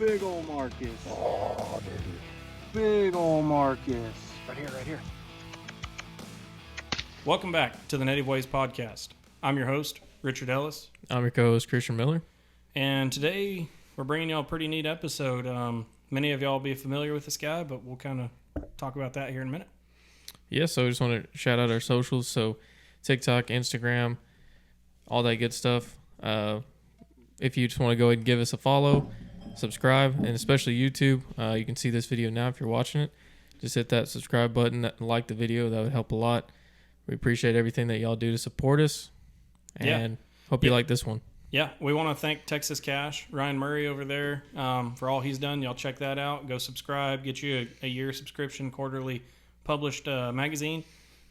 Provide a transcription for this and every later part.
Big ol' Marcus. Oh, dude. Big ol' Marcus. Right here. Welcome back to the Native Ways podcast. I'm your host, Richard Ellis. I'm your co-host, Christian Miller. And today we're bringing y'all a pretty neat episode. Many of y'all will be familiar with this guy, but we'll kind of talk about that here in a minute. Yeah, so I just want to shout out our socials. So TikTok, Instagram, all that good stuff. If you just want to go ahead and give us a follow, subscribe, and especially YouTube, you can see this video now if you're watching it. Just hit that subscribe button, like the video. That would help a lot. We appreciate everything that y'all do to support us, and hope you like this one. Yeah, we want to thank Texas Cash, Ryan Murray over there, for all he's done. Y'all check that out. Go subscribe. Get you a year subscription, quarterly published magazine.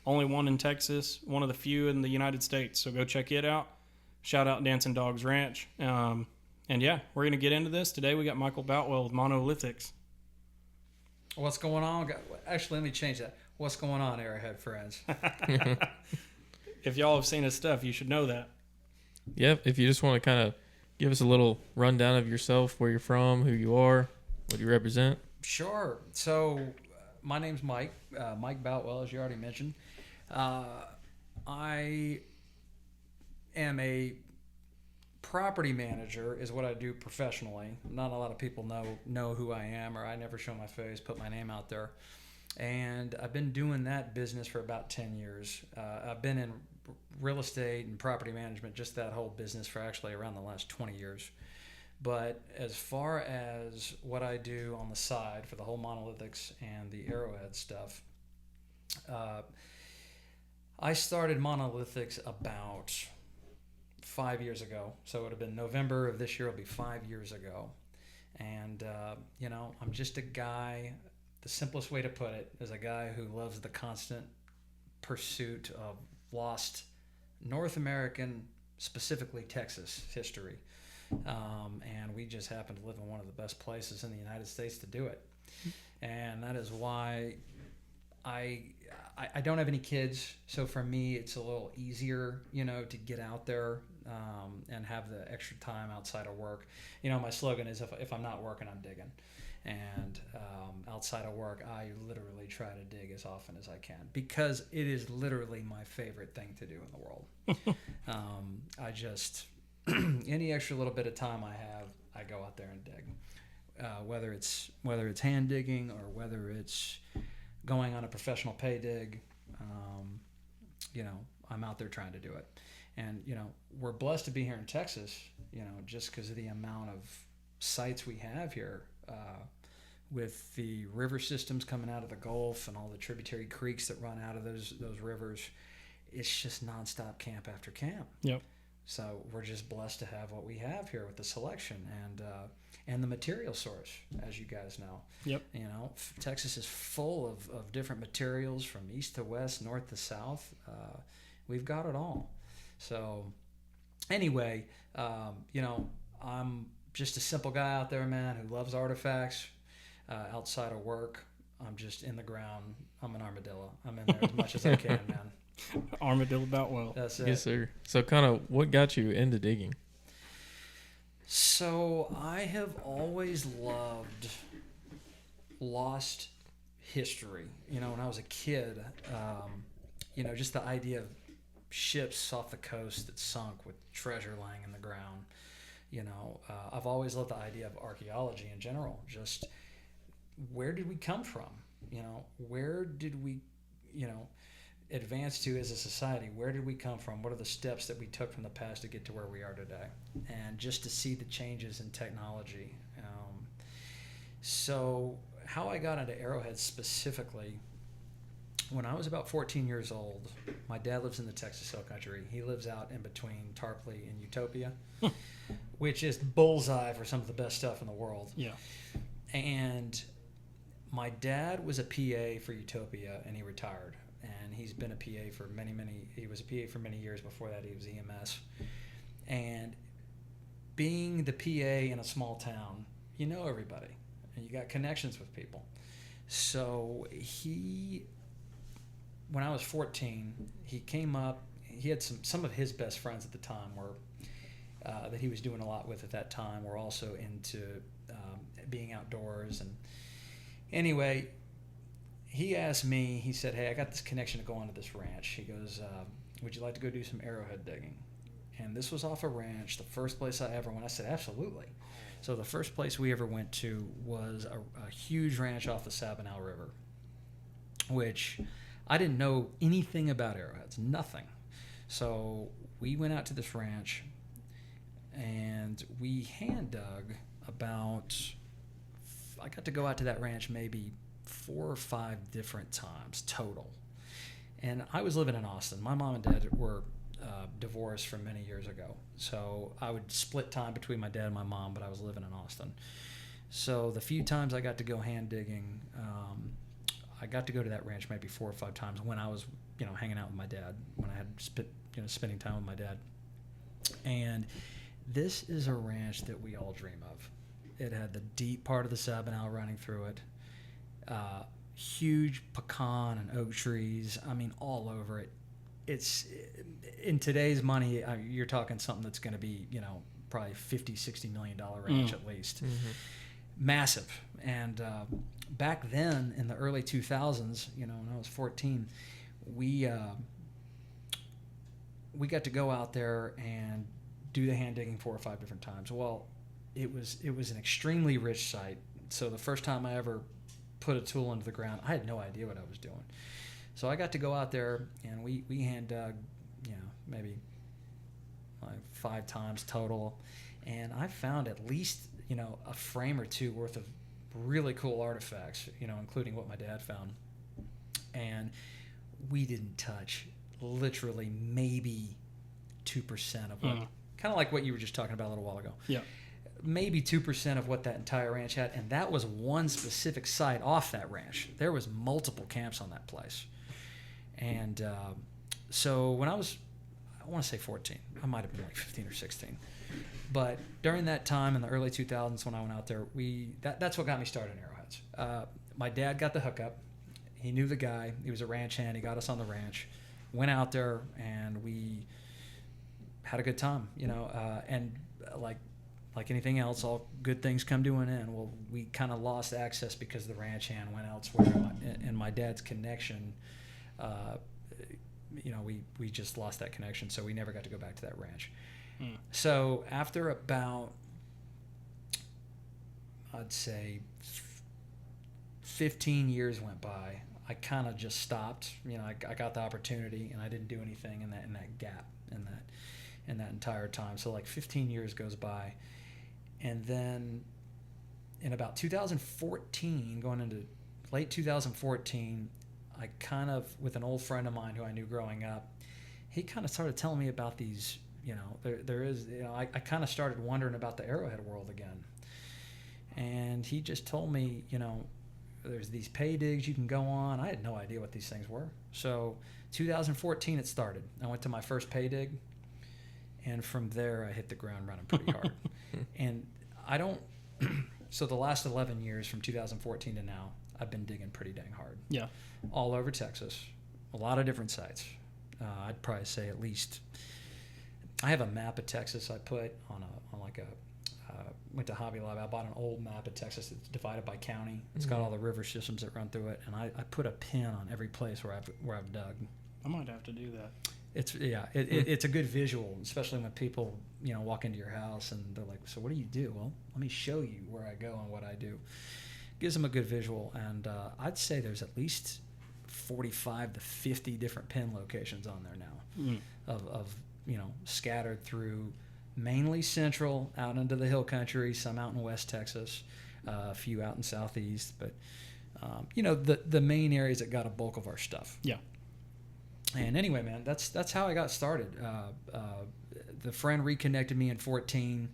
Only one in Texas, one of the few in the United States. So go check it out. Shout out Dancing Dogs Ranch. And yeah, we're going to get into this. Today we got Michael Boutwell with Manolithics. What's going on? Actually, let me change that. What's going on, Arrowhead friends? If y'all have seen his stuff, you should know that. Yep, if you just want to kind of give us a little rundown of yourself, where you're from, who you are, what you represent. Sure. So, my name's Mike, Mike Boutwell, as you already mentioned. I am a property manager is what I do professionally. Not a lot of people know who I am, or I never show my face, put my name out there. And I've been doing that business for about 10 years. I've been in real estate and property management, just that whole business, for actually around the last 20 years. But as far as what I do on the side for the whole Manolithics and the Arrowhead stuff, I started Manolithics about 5 years ago. So it would have been November of this year, it'll be 5 years ago. And, I'm just a guy. The simplest way to put it is a guy who loves the constant pursuit of lost North American, specifically Texas, history. And we just happen to live in one of the best places in the United States to do it. And that is why I don't have any kids. So for me, it's a little easier, to get out there and have the extra time outside of work. My slogan is, if I'm not working, I'm digging. And outside of work, I literally try to dig as often as I can, because it is literally my favorite thing to do in the world. I just, any extra little bit of time I have, I go out there and dig. Whether it's hand digging or whether it's going on a professional pay dig, I'm out there trying to do it. And, we're blessed to be here in Texas, just because of the amount of sites we have here. With the river systems coming out of the Gulf and all the tributary creeks that run out of those rivers, it's just nonstop camp after camp. Yep. So we're just blessed to have what we have here with the selection and the material source, as you guys know. Yep. Texas is full of different materials from east to west, north to south. We've got it all. So anyway, I'm just a simple guy out there, man, who loves artifacts. Outside of work, I'm just in the ground. I'm an armadillo. I'm in there as much as I can, man. Armadillo Boutwell. That's it. Yes, sir. So kind of what got you into digging? So I have always loved lost history. When I was a kid, just the idea of ships off the coast that sunk with treasure lying in the ground. I've always loved the idea of archaeology in general. Just where did we come from? Where did we, advance to as a society? Where did we come from? What are the steps that we took from the past to get to where we are today? And just to see the changes in technology. So how I got into Arrowhead specifically, when I was about 14 years old, my dad lives in the Texas Hill Country. He lives out in between Tarpley and Utopia, which is bullseye for some of the best stuff in the world. Yeah. And my dad was a PA for Utopia, and he retired. And he's been a PA for he was a PA for many years. Before that, he was EMS. And being the PA in a small town, you know everybody, and you got connections with people. So when I was 14, he came up. He had some of his best friends at the time that he was doing a lot with at that time were also into being outdoors. And anyway, he asked me, he said, hey, I got this connection to go onto this ranch. He goes, would you like to go do some arrowhead digging? And this was off a ranch, the first place I ever went. I said, absolutely. So the first place we ever went to was a huge ranch off the Sabinal River, which I didn't know anything about arrowheads, nothing. So we went out to this ranch, and we hand dug about, I got to go out to that ranch maybe 4 or 5 different times total. And I was living in Austin. My mom and dad were divorced from many years ago. So I would split time between my dad and my mom, but I was living in Austin. So the few times I got to go hand digging, I got to go to that ranch maybe 4 or 5 times when I was, hanging out with my dad, when I had spending time with my dad. And this is a ranch that we all dream of. It had the deep part of the Sabinal running through it. Huge pecan and oak trees. I mean, all over it. It's in today's money, you're talking something that's going to be, probably $50-60 million ranch at least. Mm-hmm. Massive. And back then, in the early 2000s, when I was 14, we got to go out there and do the hand digging 4 or 5 different times. Well, it was an extremely rich site. So the first time I ever put a tool into the ground, I had no idea what I was doing. So I got to go out there, and we hand dug, maybe like 5 times total, and I found at least a frame or 2 worth of really cool artifacts, including what my dad found. And we didn't touch literally maybe 2% of what, kind of like what you were just talking about a little while ago. Yeah. Maybe 2% of what that entire ranch had, and that was one specific site off that ranch. There was multiple camps on that place. And so when I want to say 14, I might have been like 15 or 16. But during that time in the early 2000s when I went out there, that's what got me started in arrowheads. My dad got the hookup. He knew the guy. He was a ranch hand. He got us on the ranch. Went out there, and we had a good time, and like anything else, all good things come to an end. Well, we kind of lost access because the ranch hand went elsewhere, and my dad's connection, we just lost that connection, so we never got to go back to that ranch. So after about, I'd say 15 years went by, I kind of just stopped. I got the opportunity, and I didn't do anything in that gap, in that entire time. So like 15 years goes by. And then in about 2014, going into late 2014, I kind of, with an old friend of mine who I knew growing up, he kind of started telling me about these, there is, I kind of started wondering about the arrowhead world again. And he just told me, there's these pay digs you can go on. I had no idea what these things were. So 2014 it started. I went to my first pay dig. And from there, I hit the ground running pretty hard. And so the last 11 years from 2014 to now, I've been digging pretty dang hard. Yeah. All over Texas. A lot of different sites. I'd probably say at least, I have a map of Texas I put went to Hobby Lobby. I bought an old map of Texas that's divided by county. It's got all the river systems that run through it. And I put a pin on every place where I've dug. I might have to do that. It's a good visual, especially when people walk into your house and they're like, so what do you do? Well, let me show you where I go and what I do. Gives them a good visual, and I'd say there's at least 45 to 50 different pin locations on there now, of scattered through mainly central out into the hill country, some out in West Texas, a few out in Southeast, but the main areas that got a bulk of our stuff. Yeah. And anyway, man, that's how I got started. The friend reconnected me in 14.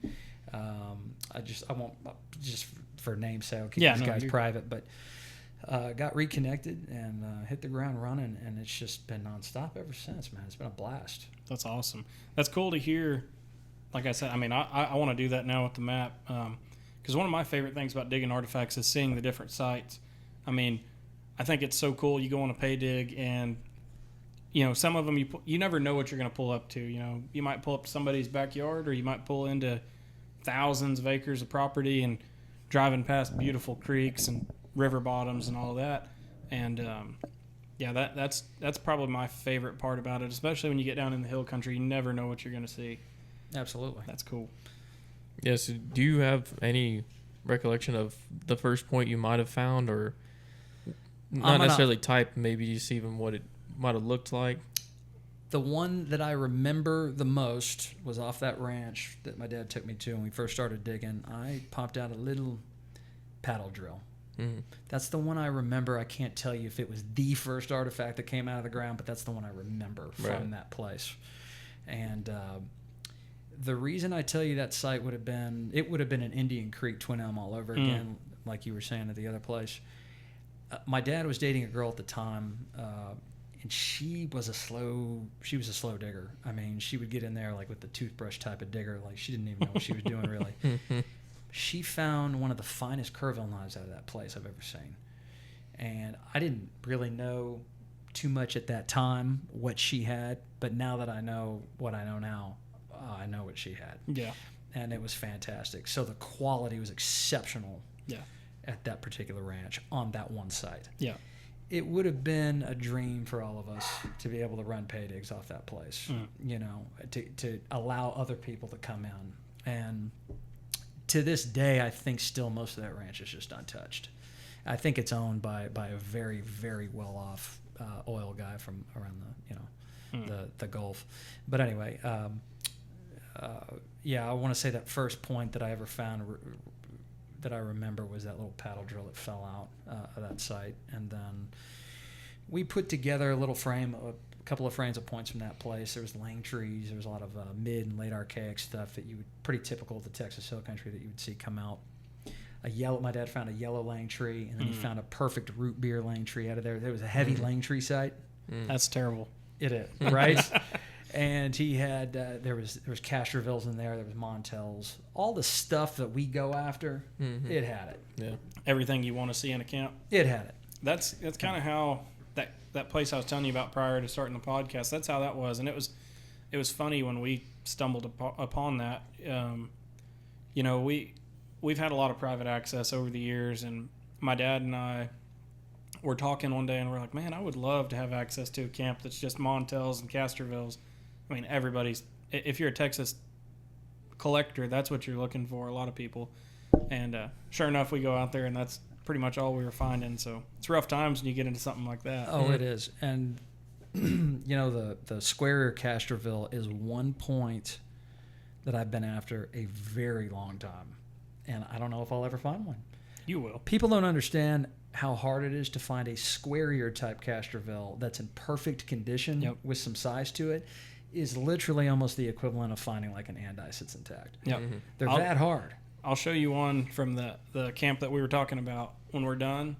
I won't just for namesake, I'll keep these guys private, but got reconnected and hit the ground running, and it's just been nonstop ever since, man. It's been a blast. That's awesome. That's cool to hear. Like I said, I mean, I want to do that now with the map, because one of my favorite things about digging artifacts is seeing the different sites. I mean, I think it's so cool. You go on a pay dig, and some of them you never know what you're going to pull up to. You might pull up to somebody's backyard, or you might pull into thousands of acres of property, and driving past beautiful creeks and river bottoms and all of that. And yeah, that's probably my favorite part about it, especially when you get down in the hill country. You never know what you're going to see. Absolutely. That's cool. Yes. Do you have any recollection of the first point you might have found, or not necessarily type, maybe just even what it might have looked like? The one that I remember the most was off that ranch that my dad took me to when we first started digging. I popped out a little paddle drill. Mm-hmm. That's the one I remember. I can't tell you if it was the first artifact that came out of the ground, but that's the one I remember from that place. And the reason I tell you that site would have been an Indian Creek Twin Elm all over again, like you were saying at the other place. My dad was dating a girl at the time, and she was a slow digger. I mean, she would get in there like with the toothbrush type of digger, like she didn't even know what she was doing really. She found one of the finest curville knives out of that place I've ever seen. And I didn't really know too much at that time what she had, but now that I know what I know now, I know what she had. Yeah. And it was fantastic. So the quality was exceptional. Yeah. At that particular ranch on that one site. Yeah. It would have been a dream for all of us to be able to run pay digs off that place, you know, to allow other people to come in. And to this day, I think still most of that ranch is just untouched. I think it's owned by a very, very well-off oil guy from around the Gulf. But anyway, yeah, I want to say that first point that I ever found that I remember was that little paddle drill that fell out of that site. And then we put together a couple of frames of points from that place. There was lang trees. There was a lot of mid and late archaic stuff that pretty typical of the Texas hill country that you would see come out. My dad found a yellow lang tree, and then he found a perfect root beer lang tree out of there. There was a heavy lang tree site. That's terrible. It is, right? And he had there was Castrovilles in there. There was Montels. All the stuff that we go after, it had it. Yeah. Everything you want to see in a camp. It had it. That's kind of how that place I was telling you about prior to starting the podcast. That's how that was, and it was funny when we stumbled upon that. You know, we've had a lot of private access over the years, and my dad and I were talking one day, and we're like, man, I would love to have access to a camp that's just Montels and Castrovilles. I mean, if you're a Texas collector, that's what you're looking for, a lot of people. And sure enough, we go out there, and that's pretty much all we were finding. So it's rough times when you get into something like that. Oh, it is. And, you know, the square ear Castroville is one point that I've been after a very long time. And I don't know if I'll ever find one. You will. People don't understand how hard it is to find a square ear type Castroville that's in perfect condition with some size to it. Is literally almost the equivalent of finding like an andice that's intact. Yep. They're that hard. I'll show you one from the camp that we were talking about when we're done.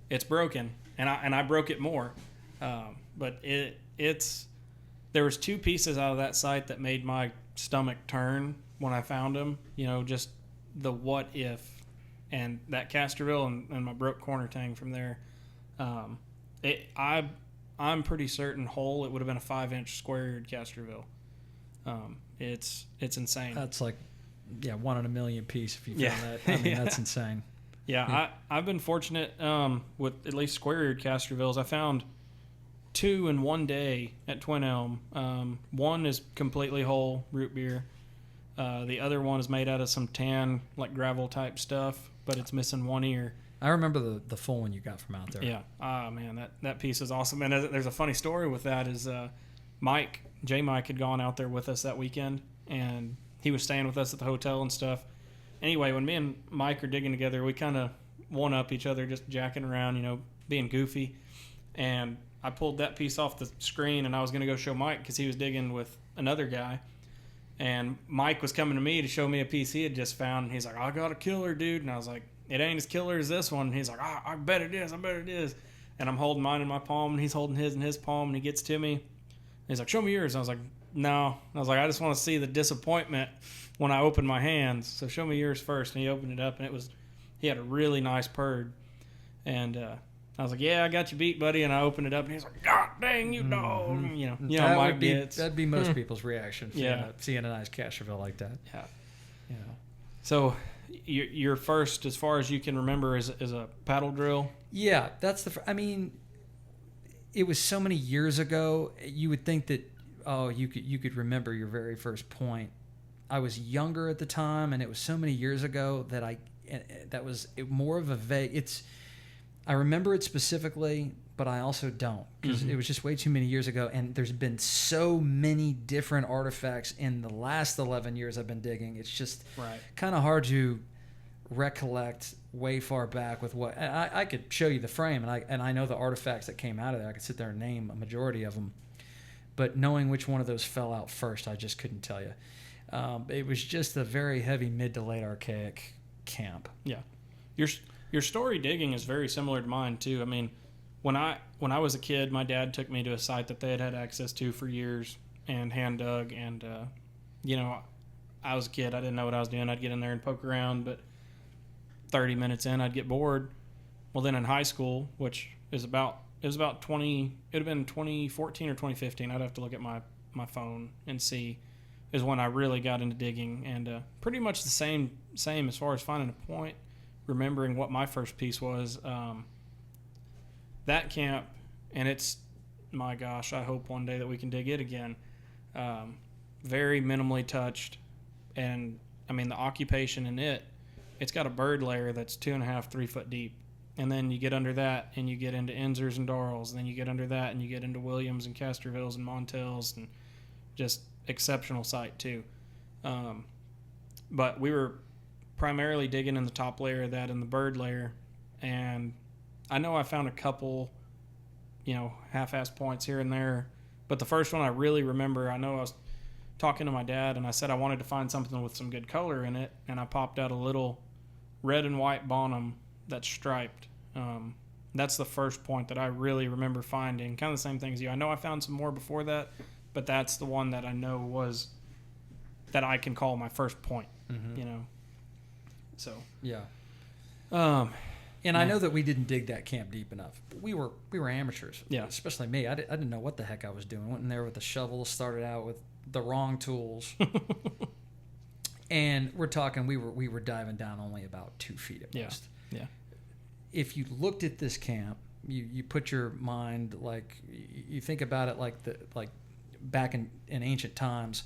It's broken, and I broke it more. But there was two pieces out of that site that made my stomach turn when I found them. You know, just the what if, and that Castroville and my broke corner tang from there. I'm pretty certain whole it would have been a 5-inch square-eared Castroville. It's insane. That's like, 1 in a million piece if you found that. I mean, that's insane. Yeah, I've been fortunate with at least square-eared Castrovilles. I found 2 in one day at Twin Elm. One is completely whole root beer. The other one is made out of some tan, like gravel type stuff, but it's missing one ear. I remember the full one you got from out there. Yeah. Man, that piece is awesome. And there's a funny story with that is Mike had gone out there with us that weekend, and he was staying with us at the hotel and stuff. Anyway, when me and Mike are digging together, we kind of one-up each other, just jacking around, you know, being goofy. And I pulled that piece off the screen, and I was going to go show Mike because he was digging with another guy. And Mike was coming to me to show me a piece he had just found. And he's like, I got a killer, dude. And I was like, it ain't as killer as this one. And he's like, I bet it is. And I'm holding mine in my palm, and he's holding his in his palm, and he gets to me. And he's like, show me yours. And I was like, no. I was like, I just want to see the disappointment when I open my hands. So show me yours first. And he opened it up, and he had a really nice purd. And I was like, yeah, I got you beat, buddy. And I opened it up, and he's like, God dang, you dog. You know, Mike gets. That'd be most people's reaction. Seeing a nice Castroville like that. Yeah. You know. So your first, as far as you can remember, is a paddle drill. Yeah, that's I mean, it was so many years ago. You would think that you could remember your very first point. I was younger at the time, and it was so many years ago that that was more of a vague. I remember it specifically, but I also don't, because it was just way too many years ago. And there's been so many different artifacts in the last 11 years I've been digging. It's just kind of hard to recollect way far back with what. I could show you the frame, and I know the artifacts that came out of there. I could sit there and name a majority of them, but knowing which one of those fell out first, I just couldn't tell you. It was just a very heavy mid to late archaic camp. Yeah, your story digging is very similar to mine too. I mean, when I was a kid, my dad took me to a site that they had access to for years and hand dug, and I was a kid. I didn't know what I was doing. I'd get in there and poke around, but 30 minutes in, I'd get bored. Well, then in high school, which is it was about 20. It would have been 2014 or 2015. I'd have to look at my phone and see. Is when I really got into digging, and pretty much the same as far as finding a point, remembering what my first piece was. That camp, and it's, my gosh, I hope one day that we can dig it again. Very minimally touched, and I mean the occupation in it's got a bird layer that's 2.5, 3 foot deep, and then you get under that and you get into Enzers and Darls, and then you get under that and you get into Williams and Castervilles and Montels, and just exceptional site too. But we were primarily digging in the top layer of that, in the bird layer, and I know I found a couple half-ass points here and there, but the first one I really remember, I know I was talking to my dad and I said I wanted to find something with some good color in it, and I popped out a little red and white bonum that's striped. That's the first point that I really remember finding. Kind of the same thing as you. I know I found some more before that, but that's the one that I know was that I can call my first point. So yeah. And I know that we didn't dig that camp deep enough. We were amateurs. Yeah. Especially me. I didn't know what the heck I was doing. Went in there with a shovel, started out with the wrong tools. And we're talking, we were diving down only about 2 feet at most. Yeah. If you looked at this camp, you put your mind, like, you think about it like back in ancient times,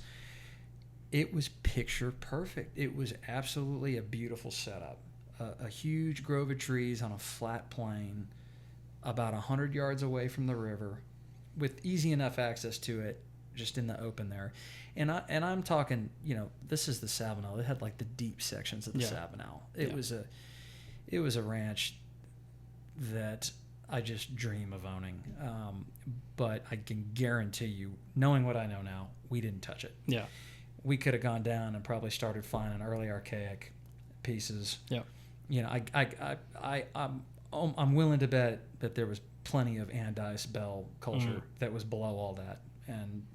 it was picture perfect. It was absolutely a beautiful setup. A huge grove of trees on a flat plain about 100 yards away from the river, with easy enough access to it, just in the open there. And I'm talking, this is the Sabinal. It had like the deep sections of the Sabinal. It was a ranch that I just dream of owning. But I can guarantee you, knowing what I know now, we didn't touch it. Yeah. We could have gone down and probably started finding early archaic pieces. Yeah. I'm willing to bet that there was plenty of Andice Bell culture that was below all that, and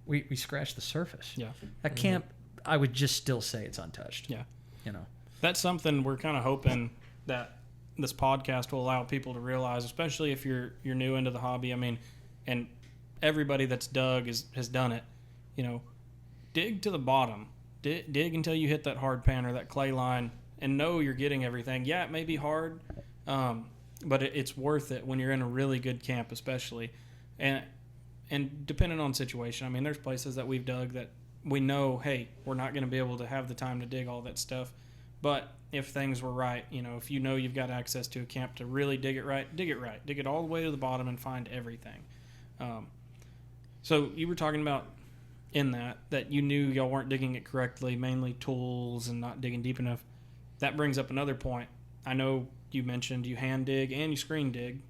we scratched the surface. Yeah. That camp, I would just still say it's untouched. Yeah. That's something we're kind of hoping that this podcast will allow people to realize, especially if you're new into the hobby. I mean, and everybody that's dug has done it. Dig to the bottom. Dig until you hit that hard pan or that clay line, and know you're getting everything. Yeah, it may be hard, but it's worth it when you're in a really good camp, especially. And depending on situation, I mean, there's places that we've dug that we know, hey, we're not going to be able to have the time to dig all that stuff. But if things were right, if you've got access to a camp to really dig it right. Dig it all the way to the bottom and find everything. So you were talking about in that you knew y'all weren't digging it correctly, mainly tools and not digging deep enough. That brings up another point. I know you mentioned you hand dig and you screen dig.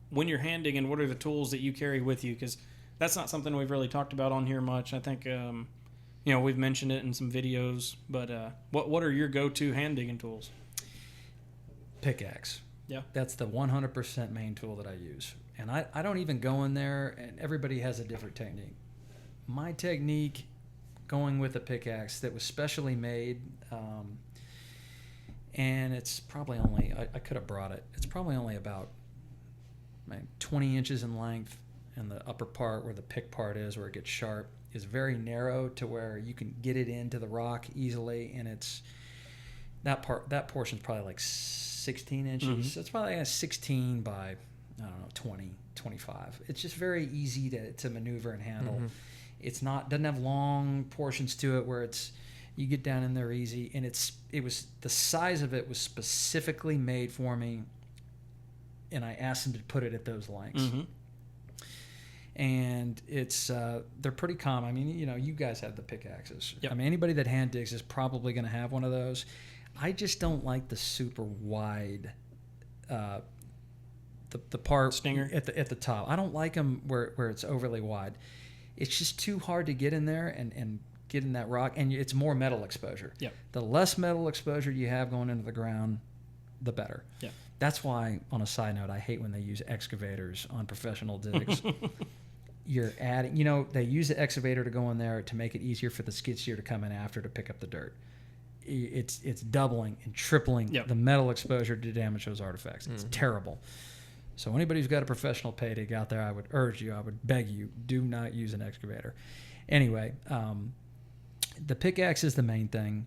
When you're hand digging, what are the tools that you carry with you? Because that's not something we've really talked about on here much. I think, we've mentioned it in some videos, but what are your go-to hand digging tools? Pickaxe. Yeah. That's the 100% main tool that I use. And I don't even go in there, and everybody has a different technique. My technique, going with a pickaxe that was specially made, and it's probably only, I could have brought it, it's probably only about 20 inches in length, and the upper part where the pick part is, where it gets sharp, is very narrow to where you can get it into the rock easily, and that portion's probably like 16 inches. Mhm. So it's probably like 16 by, I don't know, 20, 25. It's just very easy to maneuver and handle. Mhm. It's doesn't have long portions to it where you get down in there easy, and the size of it was specifically made for me, and I asked him to put it at those lengths. Mm-hmm. And it's they're pretty common. I mean, you guys have the pickaxes. Yep. I mean, anybody that hand digs is probably going to have one of those. I just don't like the super wide, the part Stinger? at the top. I don't like them where it's overly wide. It's just too hard to get in there and get in that rock, and it's more metal exposure. Yep. The less metal exposure you have going into the ground, the better. Yeah. That's why, on a side note, I hate when they use excavators on professional digs. You're adding, they use the excavator to go in there to make it easier for the skid steer to come in after to pick up the dirt. It's doubling and tripling Yep. the metal exposure to damage those artifacts. It's terrible. So anybody who's got a professional pay dig out there, I would beg you, do not use an excavator. Anyway, the pickaxe is the main thing.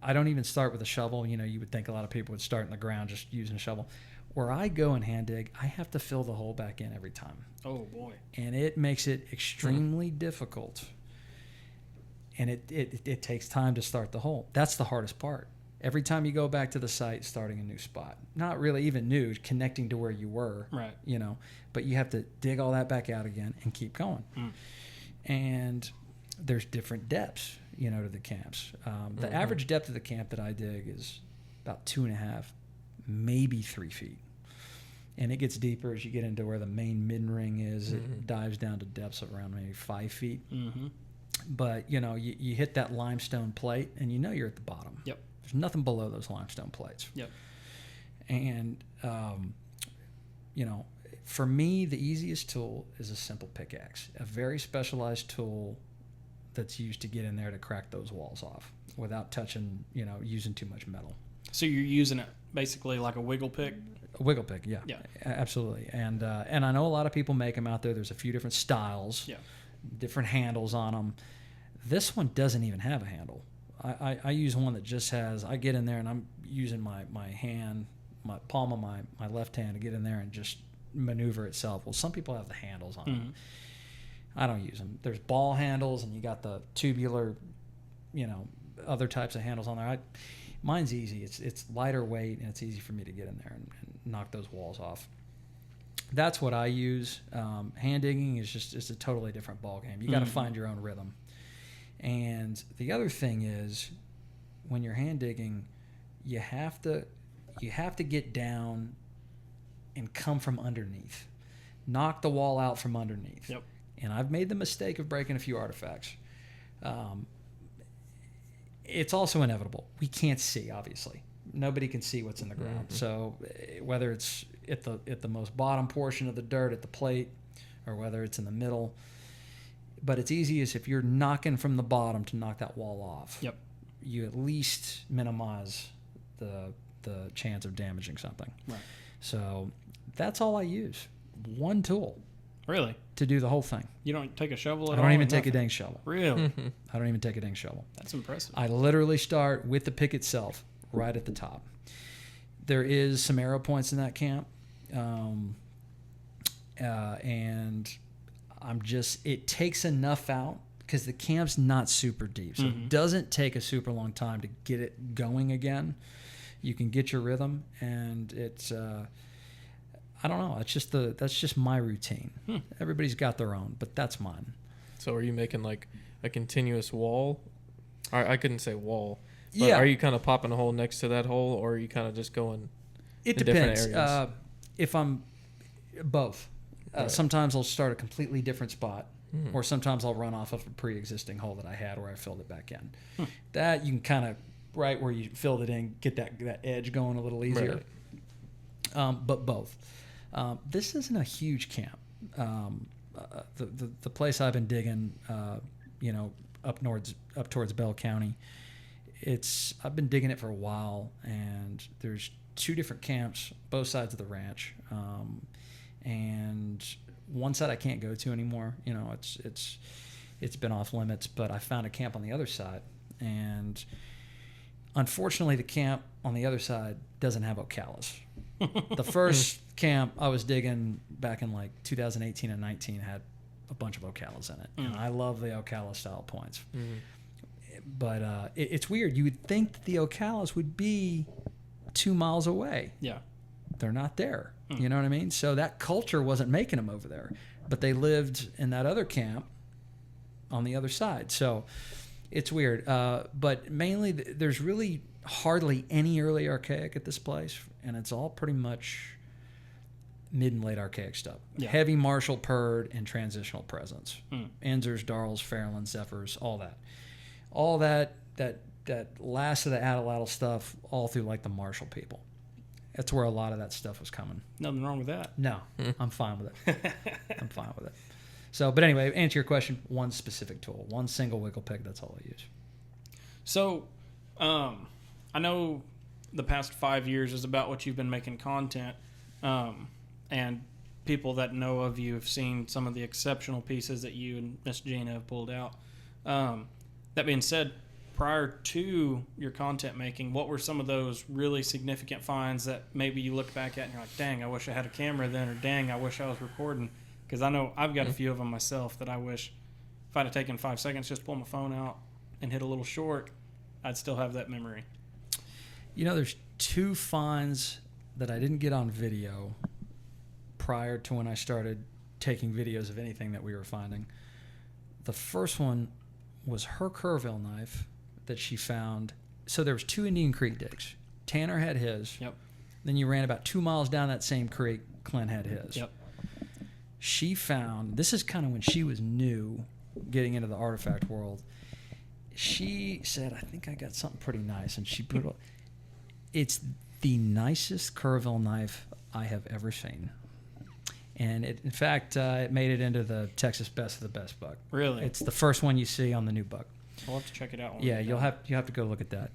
I don't even start with a shovel. You would think a lot of people would start in the ground just using a shovel. Where I go and hand dig, I have to fill the hole back in every time. Oh boy. And it makes it extremely difficult. And it takes time to start the hole. That's the hardest part. Every time you go back to the site, starting a new spot. Not really even new, connecting to where you were. Right. But you have to dig all that back out again and keep going. And there's different depths, to the camps. The average depth of the camp that I dig is about 2.5, maybe 3 feet. And it gets deeper as you get into where the main mid-ring is. It dives down to depths of around maybe 5 feet. Mm-hmm. But, you hit that limestone plate, and you're at the bottom. Yep. There's nothing below those limestone plates. Yep. And, for me, the easiest tool is a simple pickaxe, a very specialized tool that's used to get in there to crack those walls off without touching, using too much metal. So you're using it basically like a wiggle pick? A wiggle pick, yeah. Yeah. Absolutely. And I know a lot of people make them out there. There's a few different styles, Yeah. different handles on them. This one doesn't even have a handle. I use one that just has, I get in there and I'm using my hand, my palm of my left hand to get in there and just maneuver itself. Well, some people have the handles on them. I don't use them. There's ball handles, and you got the tubular, other types of handles on there. Mine's easy. It's lighter weight, and it's easy for me to get in there and knock those walls off. That's what I use. Hand digging is a totally different ball game. You got to find your own rhythm. And the other thing is, when you're hand digging, you have to get down and come from underneath. Knock the wall out from underneath. Yep. And I've made the mistake of breaking a few artifacts. It's also inevitable. We can't see, obviously. Nobody can see what's in the ground. So whether it's at the most bottom portion of the dirt at the plate, or whether it's in the middle, but it's easiest if you're knocking from the bottom to knock that wall off. Yep. You at least minimize the chance of damaging something. Right. So that's all I use. One tool Really? to do the whole thing. You don't take a shovel I at all? don't even or take a nothing? dang shovel. Really? I don't even take a dang shovel. That's impressive. I literally start with the pick itself, right at the top. There is some arrow points in that camp, and it takes enough out because the camp's not super deep, so it doesn't take a super long time to get it going again. You can get your rhythm, and it's I don't know. That's just my routine. Everybody's got their own, but that's mine. So are you making like a continuous wall? I couldn't say wall. But Yeah. Are you kind of popping a hole next to that hole, or are you kind of just going? It in different depends. areas? If I'm both. Right. Sometimes I'll start a completely different spot, or sometimes I'll run off of a pre-existing hole that I had where I filled it back in. That you can kind of, right where you filled it in, get that edge going a little easier. Right. But both. This isn't a huge camp. The place I've been digging, up towards Bell County, I've been digging it for a while, and there's 2 different camps, both sides of the ranch, and one side I can't go to anymore. It's been off limits, but I found a camp on the other side, and Unfortunately, the camp on the other side doesn't have Ocala. The first camp I was digging back in like 2018 and 19 had a bunch of Ocala in it. And I love the Ocala style points. But it's weird. You would think that the Ocalas would be 2 miles away. Yeah. They're not there. You know what I mean? So that culture wasn't making them over there. But they lived in that other camp on the other side. So it's weird. But mainly, there's really hardly any early archaic at this place. And it's all pretty much mid and late archaic stuff. Yeah. Heavy Marshall, Purd, and transitional presence. Enzers, Darls, Fairlands, Zephyrs, all that. All that last of the Atlatl stuff all through like the Marshall people. That's where a lot of that stuff was coming. Nothing wrong with that. No, I'm fine with it. I'm fine with it. So, but anyway, answer your question, one specific tool, one single wiggle pick, that's all I use. So, I know the past 5 years is about what you've been making content, and people that know of you have seen some of the exceptional pieces that you and Miss Gina have pulled out. That being said, prior to your content making, what were some of those really significant finds that maybe you look back at and you're like, dang, I wish I had a camera then, or dang, I wish I was recording? Because I know I've got a few of them myself that I wish if I'd have taken 5 seconds just to pull my phone out and hit a little short, I'd still have that memory. You know, there's 2 finds that I didn't get on video prior to when I started taking videos of anything that we were finding. The first one was her Kerrville knife that she found. So there was 2 Indian Creek digs. Tanner had his. Yep. Then you ran about 2 miles down that same creek. Clint had his. Yep. She found, this is kind of when she was new getting into the artifact world. She said, I think I got something pretty nice. And she put it, it's the nicest Kerrville knife I have ever seen. And it, in fact, it made it into the Texas Best of the Best buck. Really? It's the first one you see on the new buck. I'll have to check it out. Yeah, you have to go look at that.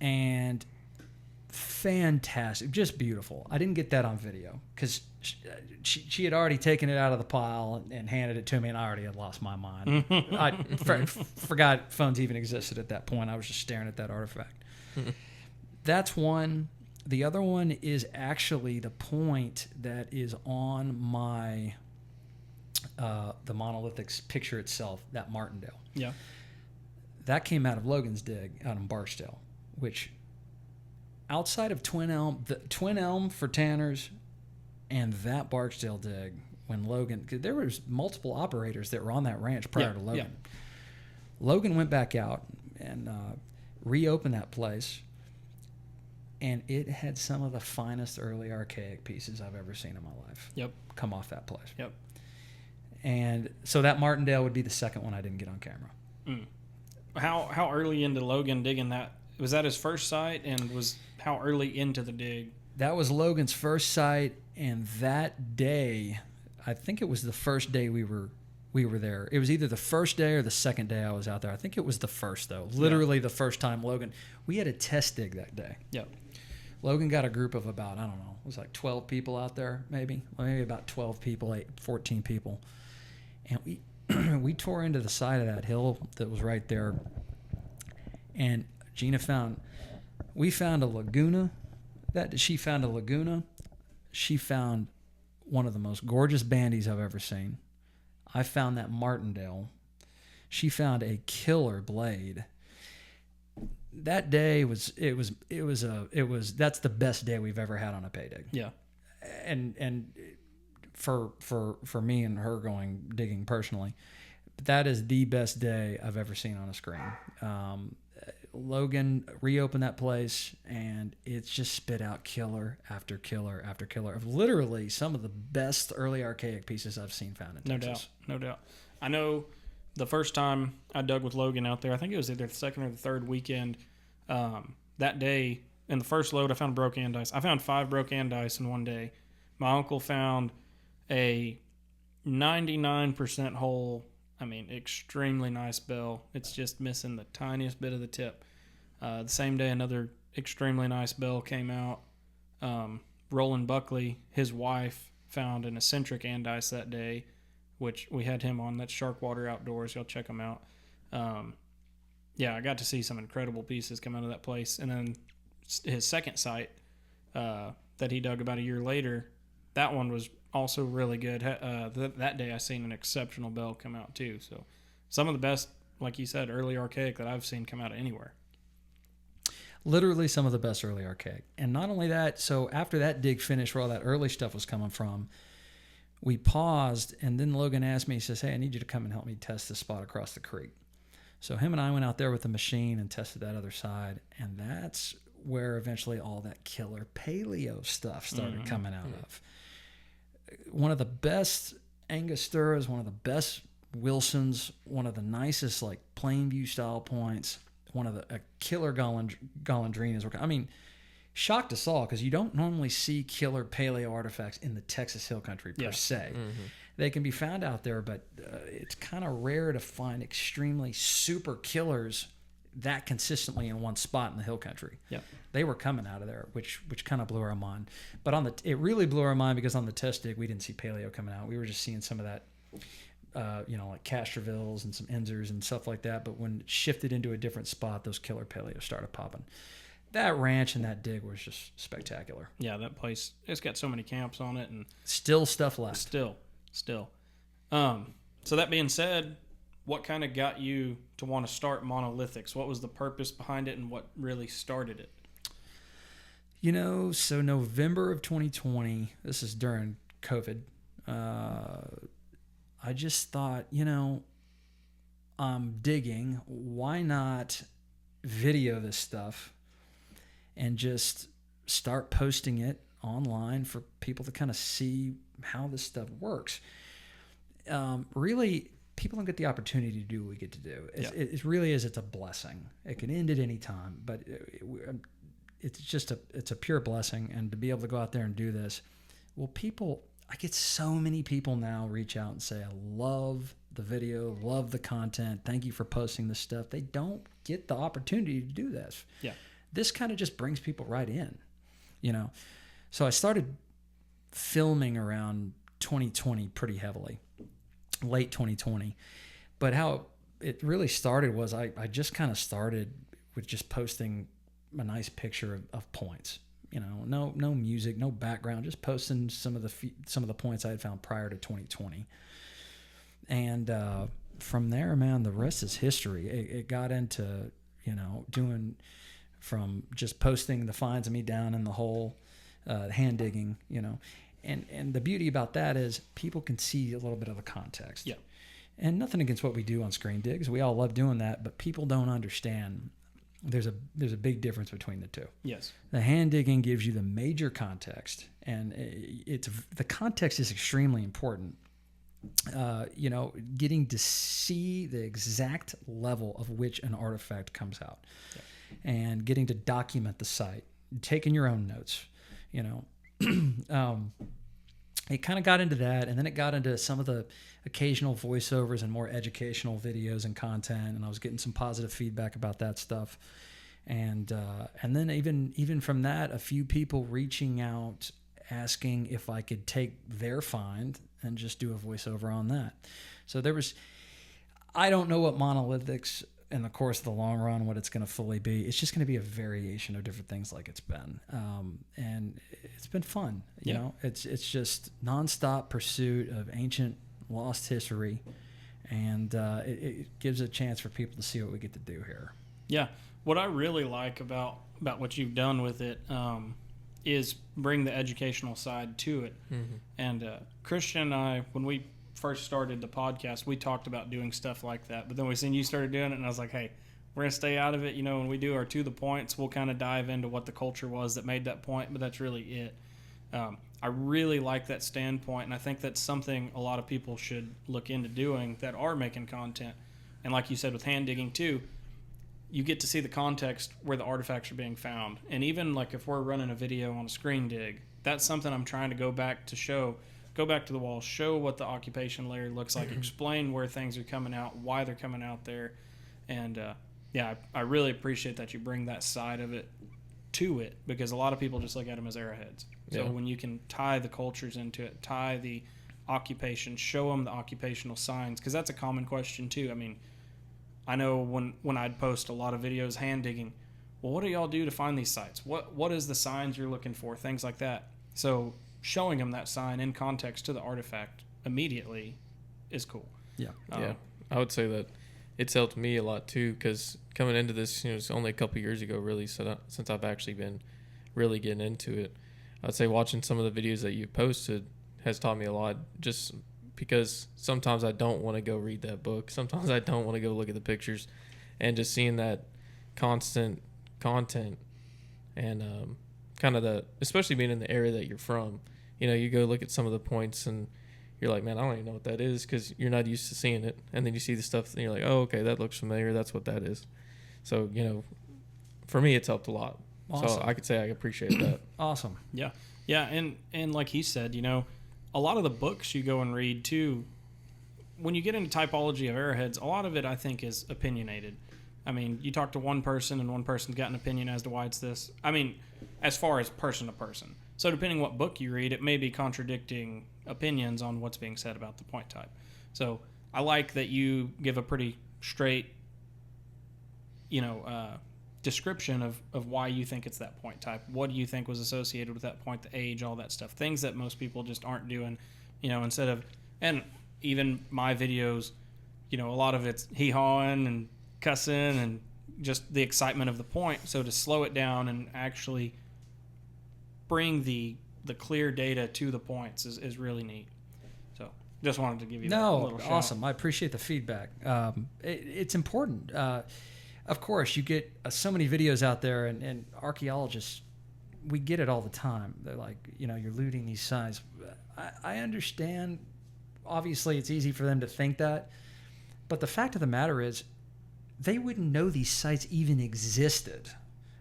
And fantastic, just beautiful. I didn't get that on video because she had already taken it out of the pile and handed it to me, and I already had lost my mind. I forgot phones even existed at that point. I was just staring at that artifact. That's one. The other one is actually the point that is on my the Manolithics picture itself, that Martindale. Yeah. That came out of Logan's dig out in Barksdale, which outside of Twin Elm, the Twin Elm for Tanners and that Barksdale dig, when Logan, cause there was multiple operators that were on that ranch prior to Logan. Yeah. Logan went back out and reopened that place, and it had some of the finest early archaic pieces I've ever seen in my life. Yep. Come off that place. Yep. And so that Martindale would be the second one I didn't get on camera. How early into Logan digging that? Was that his first site, and was how early into the dig? That was Logan's first site, and that day, I think it was the first day we were there. It was either the first day or the second day I was out there. I think it was the first, though. Literally the first time Logan. We had a test dig that day. Yep. Logan got a group of about, I don't know, it was like 12 people out there, maybe. Well, maybe about 12 people, 14 people. And we tore into the side of that hill that was right there. And Gina we found a laguna. She found a laguna. She found one of the most gorgeous bandies I've ever seen. I found that Martindale. She found a killer blade. That day that's the best day we've ever had on a pay dig. Yeah. And for me and her going digging personally, that is the best day I've ever seen on a screen. Logan reopened that place, and it's just spit out killer after killer after killer of literally some of the best early archaic pieces I've seen found in Texas. No doubt. I know the first time I dug with Logan out there, I think it was either the second or the third weekend. That day, in the first load, I found broke andice. I found 5 broke andice in one day. My uncle found a 99% whole, extremely nice bell. It's just missing the tiniest bit of the tip. The same day, another extremely nice bell came out. Roland Buckley, his wife, found an eccentric andice that day, which we had him on. That's Sharkwater Outdoors. Y'all check him out. Yeah, I got to see some incredible pieces come out of that place. And then his second site that he dug about a year later, that one was also really good. That day I seen an exceptional bell come out too. So some of the best, like you said, early archaic that I've seen come out of anywhere. Literally some of the best early archaic. And not only that, so after that dig finished where all that early stuff was coming from, we paused, and then Logan asked me, he says, hey, I need you to come and help me test this spot across the creek. So him and I went out there with the machine and tested that other side, and that's where eventually all that killer paleo stuff started coming out of. One of the best Angosturas, one of the best Wilsons, one of the nicest like Plainview style points, one of the killer Golondrinas. I mean, shocked us all because you don't normally see killer paleo artifacts in the Texas Hill Country per se. They can be found out there, but it's kind of rare to find extremely super killers that consistently in one spot in the Hill Country. Yep. They were coming out of there, which kind of blew our mind. But it really blew our mind because on the test dig we didn't see paleo coming out. We were just seeing some of that, like Castrovilles and some Enzers and stuff like that. But when it shifted into a different spot, those killer paleo started popping. That ranch and that dig was just spectacular. Yeah, that place, it's got so many camps on it, and still stuff left. Still. So that being said, what kind of got you to want to start Manolithics? What was the purpose behind it, and what really started it? So November of 2020, this is during COVID, I just thought, I'm digging. Why not video this stuff and just start posting it online for people to kind of see how this stuff works? Really, people don't get the opportunity to do what we get to do. It really is. It's a blessing. It can end at any time, but it's a pure blessing. And to be able to go out there and do this, I get so many people now reach out and say, I love the video, love the content. Thank you for posting this stuff. They don't get the opportunity to do this. Yeah. This kind of just brings people right in, So I started filming around 2020 pretty heavily, late 2020. But how it really started was I just kind of started with just posting a nice picture of points. No music, no background, just posting some of the points I had found prior to 2020. And from there, man, the rest is history. It got into, doing from just posting the finds of me down in the hole, hand digging, and the beauty about that is people can see a little bit of the context. Yeah. And nothing against what we do on screen digs. We all love doing that, but people don't understand there's a big difference between the two. Yes. The hand digging gives you the major context, and the context is extremely important. Getting to see the exact level of which an artifact comes out, and getting to document the site, taking your own notes. It kind of got into that, and then it got into some of the occasional voiceovers and more educational videos and content, and I was getting some positive feedback about that stuff. And then even from that, a few people reaching out asking if I could take their find and just do a voiceover on that. So I don't know what Manolithics in the course of the long run, what it's going to fully be. It's just going to be a variation of different things like it's been. And it's been fun. It's just nonstop pursuit of ancient lost history. And it gives a chance for people to see what we get to do here. Yeah. What I really like about what you've done with it is bring the educational side to it. Mm-hmm. And Christian and I, when we first started the podcast, we talked about doing stuff like that. But then we seen you started doing it, and I was like, hey, we're going to stay out of it. When we do our To The Points, we'll kind of dive into what the culture was that made that point, but that's really it. I really like that standpoint, and I think that's something a lot of people should look into doing that are making content. And like you said with hand digging too, you get to see the context where the artifacts are being found. And even like if we're running a video on a screen dig, that's something I'm trying to go back to the wall, show what the occupation layer looks like, explain where things are coming out, why they're coming out there. And I really appreciate that you bring that side of it to it, because a lot of people just look at them as arrowheads. So when you can tie the cultures into it, tie the occupation, show them the occupational signs, because that's a common question too. I mean, I know when I'd post a lot of videos hand digging, well, what do y'all do to find these sites? What is the signs you're looking for? Things like that. So showing them that sign in context to the artifact immediately is cool. Yeah. Yeah, I would say that it's helped me a lot too, because coming into this, it's only a couple years ago really since I've actually been really getting into it. I'd say watching some of the videos that you've posted has taught me a lot, just because sometimes I don't want to go read that book. Sometimes I don't want to go look at the pictures, and just seeing that constant content and kind of especially being in the area that you're from, you go look at some of the points and you're like, man, I don't even know what that is, because you're not used to seeing it. And then you see the stuff and you're like, oh, okay, that looks familiar. That's what that is. So, for me, it's helped a lot. Awesome. So I could say I appreciate that. Awesome. Yeah. Yeah. And like he said, a lot of the books you go and read too, when you get into typology of arrowheads, a lot of it I think is opinionated. I mean, you talk to one person and one person's got an opinion as to why it's this. I mean, as far as person to person. So depending what book you read, it may be contradicting opinions on what's being said about the point type. So I like that you give a pretty straight, description of why you think it's that point type. What do you think was associated with that point, the age, all that stuff. Things that most people just aren't doing, instead of, and even my videos, a lot of it's hee-hawing and cussing and just the excitement of the point. So to slow it down and actually bring the clear data to the points is really neat. So just wanted to give you that little shout. Awesome. I appreciate the feedback. It's important. Of course, you get so many videos out there, and archaeologists, we get it all the time. They're like, you're looting these sites. I understand. Obviously, it's easy for them to think that. But the fact of the matter is, they wouldn't know these sites even existed.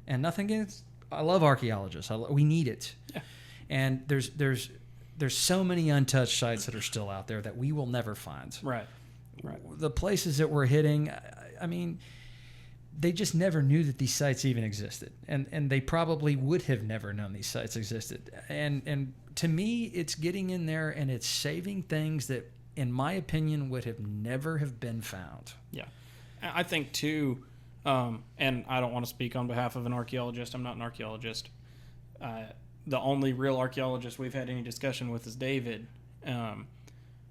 And nothing against, I love archaeologists. We need it. Yeah. And there's so many untouched sites that are still out there that we will never find. Right. The places that we're hitting, I mean, they just never knew that these sites even existed. And they probably would have never known these sites existed. And to me, it's getting in there and it's saving things that, in my opinion, would have never have been found. Yeah. I think, too, and I don't want to speak on behalf of an archaeologist. I'm not an archaeologist. The only real archaeologist we've had any discussion with is David.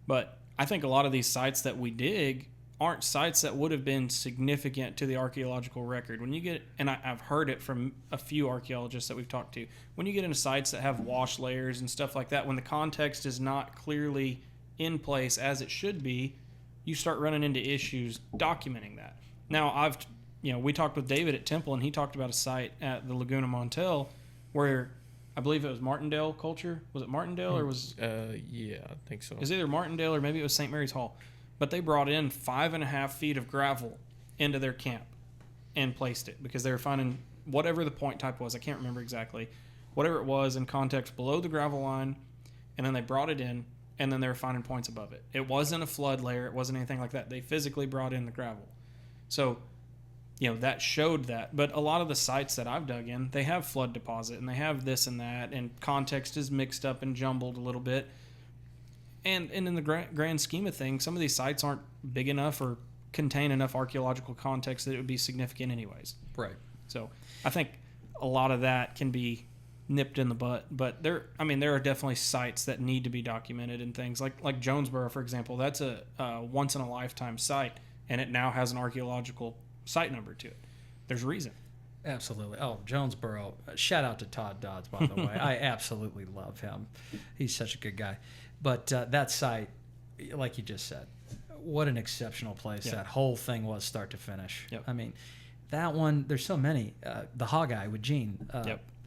But I think a lot of these sites that we dig aren't sites that would have been significant to the archaeological record. When you get, and I've heard it from a few archaeologists that we've talked to, when you get into sites that have wash layers and stuff like that, when the context is not clearly in place as it should be, you start running into issues documenting that. Now, we talked with David at Temple, and he talked about a site at the Laguna Montel where I believe it was Martindale culture. Was it Martindale or was? Yeah, I think so. It was either Martindale or maybe it was St. Mary's Hall. But they brought in 5.5 feet of gravel into their camp and placed it because they were finding whatever the point type was. I can't remember exactly. Whatever it was in context below the gravel line, and then they brought it in, and then they were finding points above it. It wasn't a flood layer. It wasn't anything like that. They physically brought in the gravel. So, that showed that. But a lot of the sites that I've dug in, they have flood deposit, and they have this and that, and context is mixed up and jumbled a little bit. And in the grand scheme of things, some of these sites aren't big enough or contain enough archaeological context that it would be significant anyways. Right. So I think a lot of that can be nipped in the butt. But there are definitely sites that need to be documented and things like Jonesboro, for example. That's a once in a lifetime site, and it now has an archaeological site number to it. There's a reason. Absolutely. Oh, Jonesboro. Shout out to Todd Dodds, by the way. I absolutely love him. He's such a good guy. But that site, like you just said, what an exceptional place that whole thing was start to finish. Yep. I mean, that one, there's so many. The Hawkeye with Gene.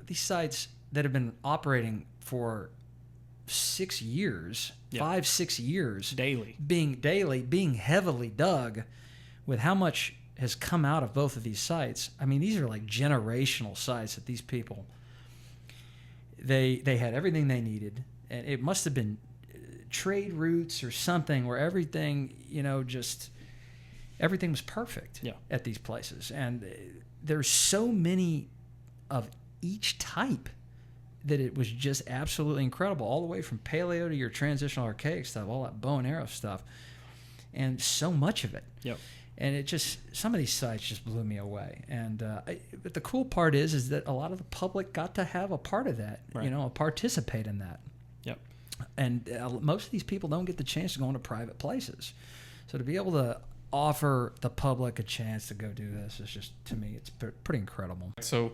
These sites that have been operating for 6 years, 5-6 years. Being heavily dug with how much has come out of both of these sites. I mean, these are like generational sites that these people, they had everything they needed. And it must have been trade routes or something where everything, just everything was perfect at these places. And there's so many of each type that it was just absolutely incredible, all the way from paleo to your transitional archaic stuff, all that bow and arrow stuff, and so much of it. Yep. And it just, some of these sites just blew me away. And but the cool part is that a lot of the public got to have a part of that, Right. participate in that. Yep. And most of these people don't get the chance to go into private places. So to be able to offer the public a chance to go do this is just, to me, it's pretty incredible. So,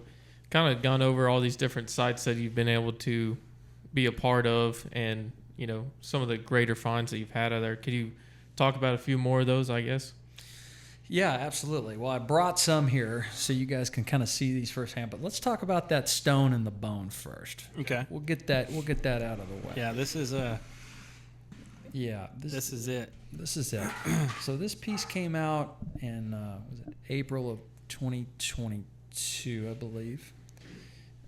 kind of gone over all these different sites that you've been able to be a part of, and some of the greater finds that you've had out there. Could you talk about a few more of those, I guess? Yeah, absolutely. Well, I brought some here so you guys can kind of see these firsthand. But let's talk about that stone and the bone first. Okay. We'll get that out of the way. Yeah, this is Yeah, this is it. This is it. So this piece came out in was it April of 2022, I believe.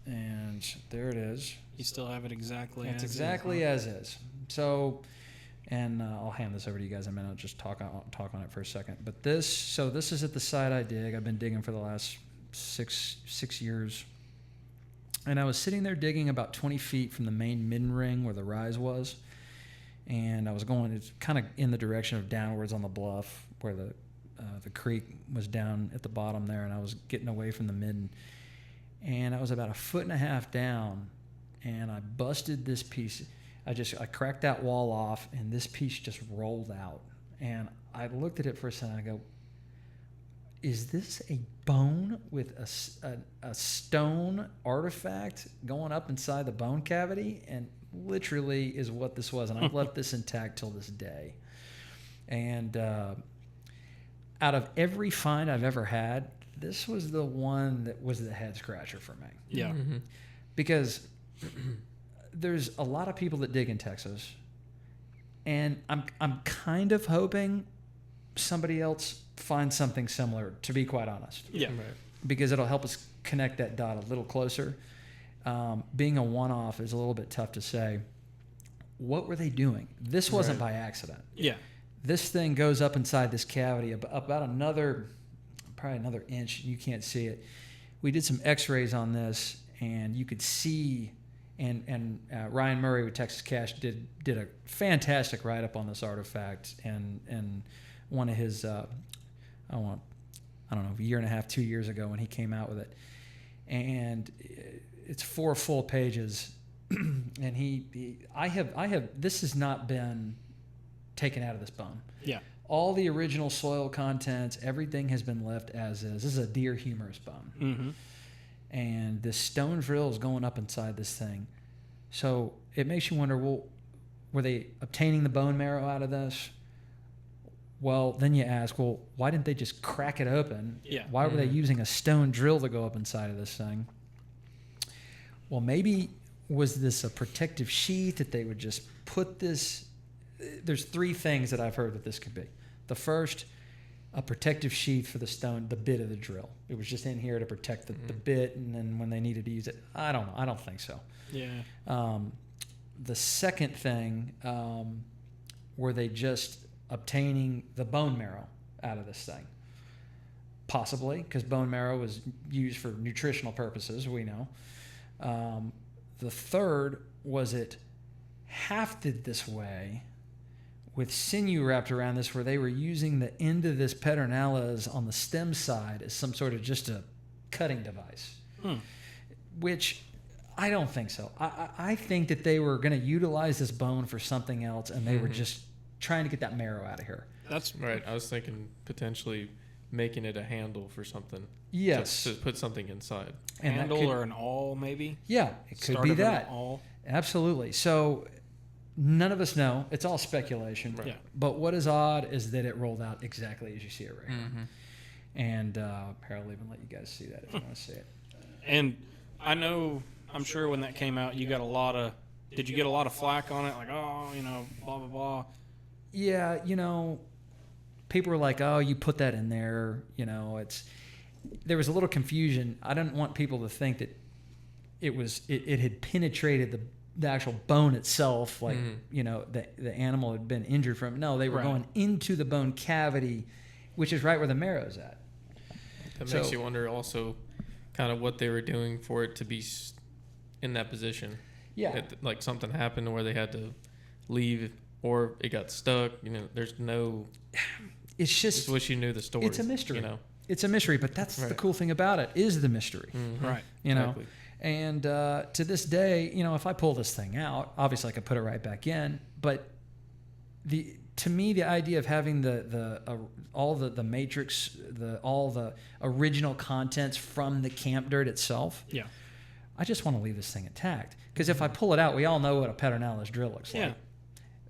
And there it is. You still have it exactly. It's as exactly is, as is. So, and I'll hand this over to you guys in a minute. I'll just talk on it for a second. But this is at the site I dig. I've been digging for the last six years. And I was sitting there digging about 20 feet from the main midden ring where the rise was. And I was going, it's kind of in the direction of downwards on the bluff where the creek was down at the bottom there. And I was getting away from the midden. And I was about 1.5 feet down. And I busted this piece. I cracked that wall off, and this piece just rolled out. And I looked at it for a second. I go, is this a bone with a stone artifact going up inside the bone cavity? And literally is what this was. And I've left this intact till this day. And out of every find I've ever had, this was the one that was the head scratcher for me. Yeah. Mm-hmm. Because there's a lot of people that dig in Texas, and I'm kind of hoping somebody else finds something similar, to be quite honest. Yeah. Right. Because it'll help us connect that dot a little closer. Being a one-off is a little bit tough to say. What were they doing? This wasn't by accident. Yeah. This thing goes up inside this cavity about probably another inch. You can't see it. We did some x-rays on this, and you could see, and Ryan Murray with Texas Cash did a fantastic write-up on this artifact, and one of his, I don't know, a year and a half, 2 years ago when he came out with it. And it's 4 full pages, and I have, this has not been taken out of this bone. Yeah. All the original soil contents, everything has been left as is. This is a deer humerus bone. Mm-hmm. And this stone drill is going up inside this thing. So it makes you wonder, well, were they obtaining the bone marrow out of this? Well, then you ask, well, why didn't they just crack it open? Yeah. Why were they using a stone drill to go up inside of this thing? Well, maybe was this a protective sheath that they would just put this? There's 3 things that I've heard that this could be. The first, a protective sheath for the stone, the bit of the drill. It was just in here to protect the bit, and then when they needed to use it, I don't know. I don't think so. Yeah. The second thing, were they just obtaining the bone marrow out of this thing? Possibly, because bone marrow is used for nutritional purposes, we know. The third, was it hafted this way with sinew wrapped around this, where they were using the end of this Pedernales on the stem side as some sort of just a cutting device? Which I don't think so. I think that they were going to utilize this bone for something else, and they were just trying to get that marrow out of here. That's Right. I was thinking potentially making it a handle for something. Yes. To put something inside. And that handle could- or an awl, maybe. Yeah, it could Start be of an that. awl. Absolutely. So none of us know. It's all speculation. Yeah. But what is odd is that it rolled out exactly as you see it right here. And here, I'll even let you guys see that if you want to see it. And I'm sure when that came out, you got a lot of. Did you get a lot of flack on it? Like, oh, blah blah blah. Yeah, people were like, "Oh, you put that in there." There was a little confusion. I didn't want people to think that it had penetrated the actual bone itself, like the animal had been injured from. No, they were Right. going into the bone cavity, which is right where the marrow's at. That So- makes you wonder also kind of what they were doing for it to be in that position. Yeah. Like something happened where they had to leave or it got stuck. There's no it's just Just wish you knew the story. it's a mystery. You know. It's a mystery, but that's the Right. cool thing about it is the mystery. Right. You know, Exactly. and to this day, you know, if I pull this thing out, obviously I could put it right back in. But to me, the idea of having all the matrix, all the original contents from the camp dirt itself, Yeah. I just want to leave this thing intact. Because if I pull it out, we all know what a Pedernales drill looks like.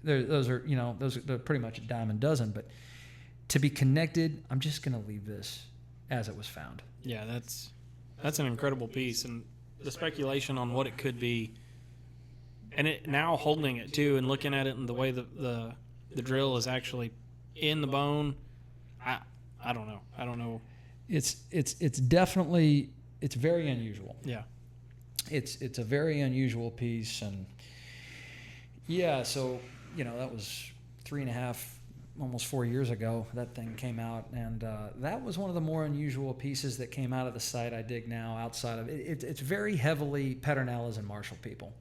Yeah. Those are they're pretty much a dime a dozen. But to be connected, I'm just going to leave this as it was found. Yeah, that's an incredible piece, and the speculation on what it could be, and it now holding it too, and looking at it and the way the drill is actually in the bone. I don't know. I don't know. It's definitely very unusual. Yeah. It's a very unusual piece, and yeah, so that was 3.5, almost 4 years ago that thing came out, and that was one of the more unusual pieces that came out of the site I dig now. Outside of it, it's very heavily Pedernales and Marshall people,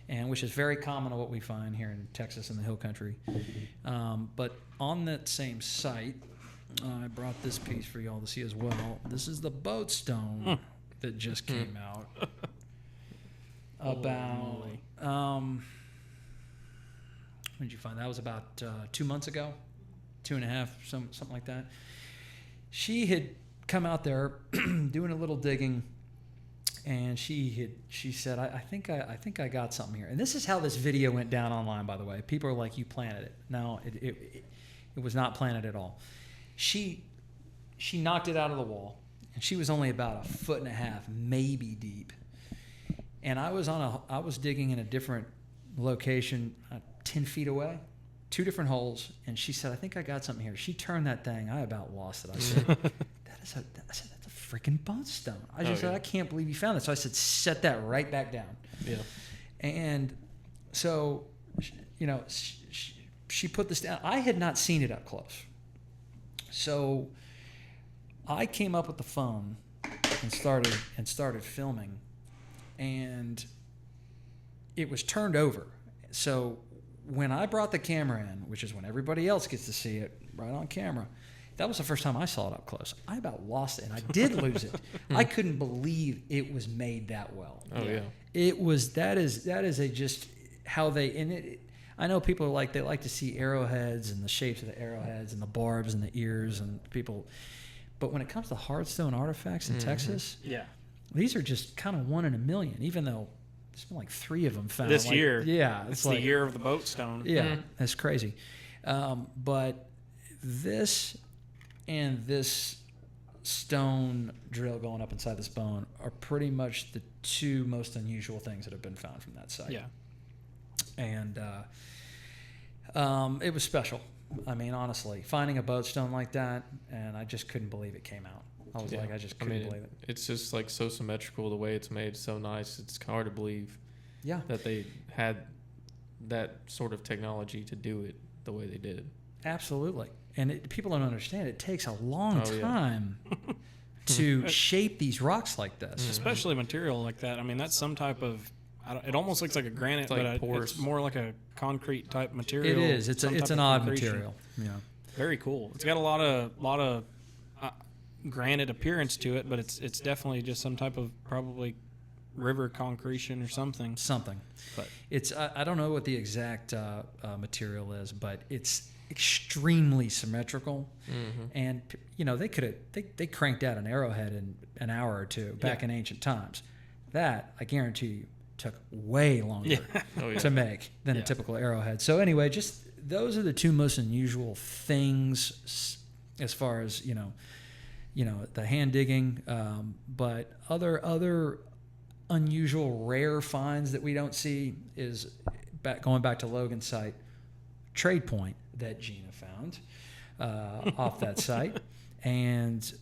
and which is very common to what we find here in Texas and the Hill Country. But on that same site, I brought this piece for y'all to see as well. This is the boatstone that just came out. About when did you find that? Was about 2 months ago, 2.5, something like that. She had come out there doing a little digging, and she said, I think I got something here. And this is how this video went down online, by the way. People are like, you planted it. No, it was not planted at all. She knocked it out of the wall, and she was only about 1.5 foot, maybe deep. And I was digging in a different location, 10 feet away, 2 different holes. And she said, I think I got something here. She turned that thing. I about lost it. I said, that's a freaking boatstone. I just said, I can't believe you found it. So I said, set that right back down. Yeah. And so, she put this down. I had not seen it up close. So I came up with the phone and started filming. And it was turned over. So when I brought the camera in, which is when everybody else gets to see it right on camera, that was the first time I saw it up close. I about lost it, and I did lose it. I couldn't believe it was made that well. Oh yeah. It was that is a just how they and it. I know people are like they like to see arrowheads and the shapes of the arrowheads and the barbs and the ears and people, but when it comes to hardstone artifacts in Texas, Yeah. these are just kind of 1 in a million, even though there's been like 3 of them found This year. Yeah, It's like, the year of the boatstone. Yeah, that's crazy. But this and this stone drill going up inside this bone are pretty much the 2 most unusual things that have been found from that site. Yeah. And it was special. I mean, honestly, finding a boatstone like that, and I just couldn't believe it came out. I was like, I just couldn't believe it. It's just like so symmetrical the way it's made, so nice. It's hard to believe that they had that sort of technology to do it the way they did. Absolutely. And people don't understand. It takes a long Oh, yeah. time to shape these rocks like this. Especially material like that. I mean, that's some type of. It almost looks like a granite, It's like but porous. it's more like a concrete type material. It is. It's some an type of odd concretion. material. Yeah. Very cool. It's got a lot of granite appearance to it, but it's definitely just some type of probably river concretion or something. But it's I don't know what the exact material is, but it's extremely symmetrical. And they cranked out an arrowhead in an hour or 2 back in ancient times. That I guarantee you took way longer to make than a typical arrowhead. So anyway, just those are the 2 most unusual things as far as the hand digging, but other unusual rare finds that we don't see is going back to Logan's site, trade point that Gina found off that site, and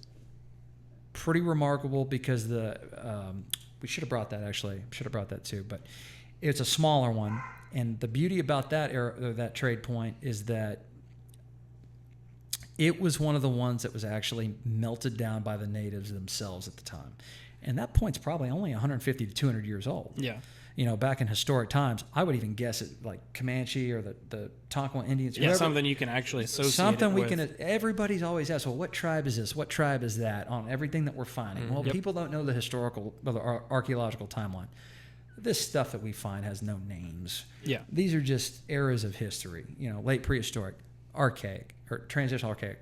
pretty remarkable because we should have brought that actually. Should have brought that too, but it's a smaller one. And the beauty about that trade point is that it was one of the ones that was actually melted down by the natives themselves at the time. And that point's probably only 150 to 200 years old. Yeah. back in historic times, I would even guess it like Comanche or the Tonkin Indians. Yeah, something you can actually associate something it we with. can. Everybody's always asked, well, what tribe is this? What tribe is that? On everything that we're finding. Well, people don't know the historical or the archaeological timeline. This stuff that we find has no names. Yeah. These are just eras of history. Late prehistoric, archaic, or transitional archaic.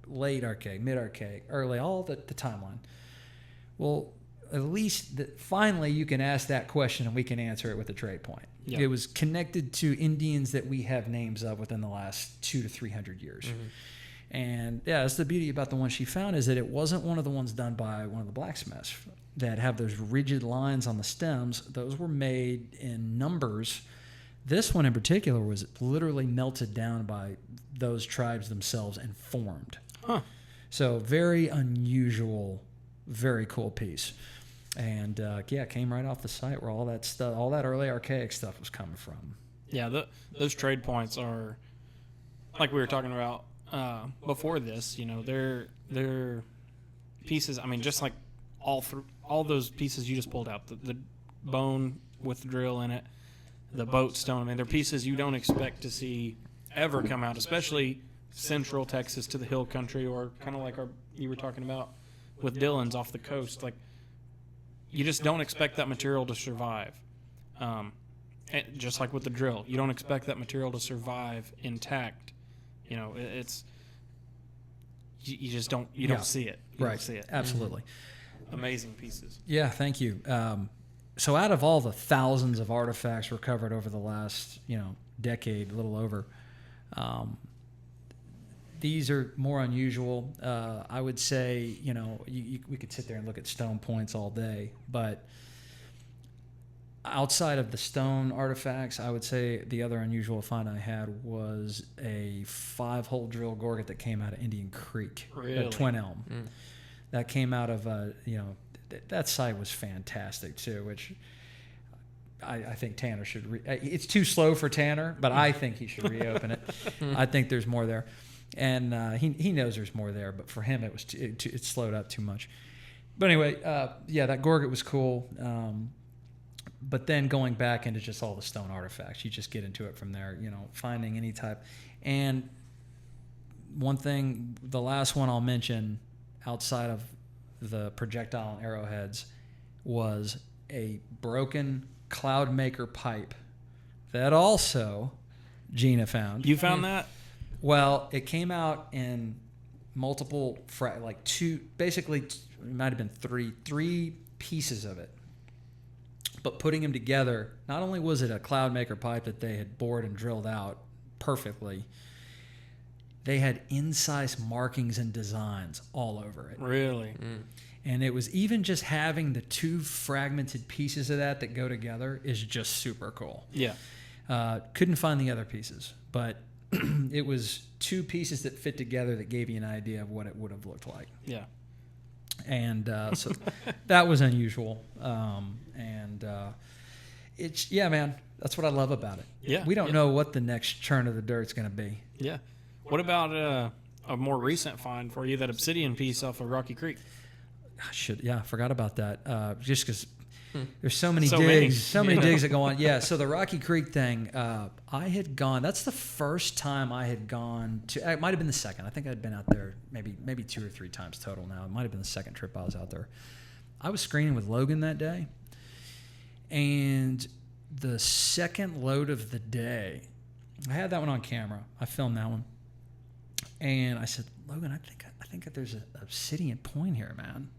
Late archaic, mid archaic, early, all the timeline. Well, at least finally you can ask that question and we can answer it with a trade point. Yeah. It was connected to Indians that we have names of within the last 200 to 300 years. And yeah, that's the beauty about the one she found, is that it wasn't one of the ones done by one of the blacksmiths that have those rigid lines on the stems. Those were made in numbers. This one in particular was literally melted down by those tribes themselves and formed. Huh. So very unusual, very cool piece. And it came right off the site where all that stuff, all that early archaic stuff was coming from. Yeah, those trade points are, like we were talking about before this. They're pieces. I mean, just like all those pieces you just pulled out, the bone with the drill in it, the boat stone. I mean, they're pieces you don't expect to see ever come out, especially central Texas to the hill country, or kind of like you were talking about with Dillon's off the coast. Like, you just don't expect that material to survive. Just like with the drill, you don't expect that material to survive intact. It's you just don't don't see it. You don't see it. Absolutely. Amazing pieces. Yeah, thank you. So out of all the thousands of artifacts recovered over the last decade, a little over, these are more unusual. I would say, we could sit there and look at stone points all day, but outside of the stone artifacts, I would say the other unusual find I had was a 5-hole drill gorget that came out of Indian Creek, Really? at Twin Elm. That came out of, that site was fantastic too, which I think Tanner should. It's too slow for Tanner, but I think he should reopen it. I think there's more there. And he knows there's more there, but for him it slowed up too much. But anyway, that gorget was cool. But then going back into just all the stone artifacts, you just get into it from there. Finding any type. And one thing, the last one I'll mention, outside of the projectile and arrowheads, was a broken Cloudmaker pipe that also Gina found. You found that? Well, it came out in multiple, it might have been three pieces of it. But putting them together, not only was it a Cloudmaker pipe that they had bored and drilled out perfectly, they had incise markings and designs all over it. Really? And it was even just having the two fragmented pieces of that go together is just super cool. Yeah. Couldn't find the other pieces, but it was two pieces that fit together that gave you an idea of what it would have looked like. Yeah. And so that was unusual. It's, man, that's what I love about it. Yeah. We don't know what the next churn of the dirt's going to be. Yeah. What about a more recent find for you, that obsidian piece off of Rocky Creek? I forgot about that. Just because there's so many digs that go on. Yeah, so the Rocky Creek thing, I had gone. That's the first time I had gone to. It might have been the second. I think I'd been out there maybe 2 or 3 times total. Now it might have been the second trip I was out there. I was screening with Logan that day, and the second load of the day, I had that one on camera. I filmed that one, and I said, Logan, I think there's an obsidian point here, man.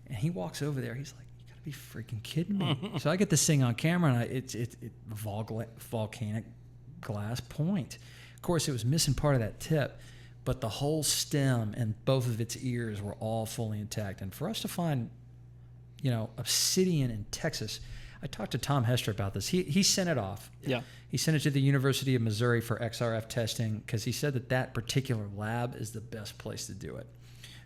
And he walks over there. He's like, "You gotta be freaking kidding me!" So I get this thing on camera, and it's volcanic glass point. Of course, it was missing part of that tip, but the whole stem and both of its ears were all fully intact. And for us to find, obsidian in Texas, I talked to Tom Hester about this. He sent it off. Yeah. He sent it to the University of Missouri for XRF testing because he said that particular lab is the best place to do it.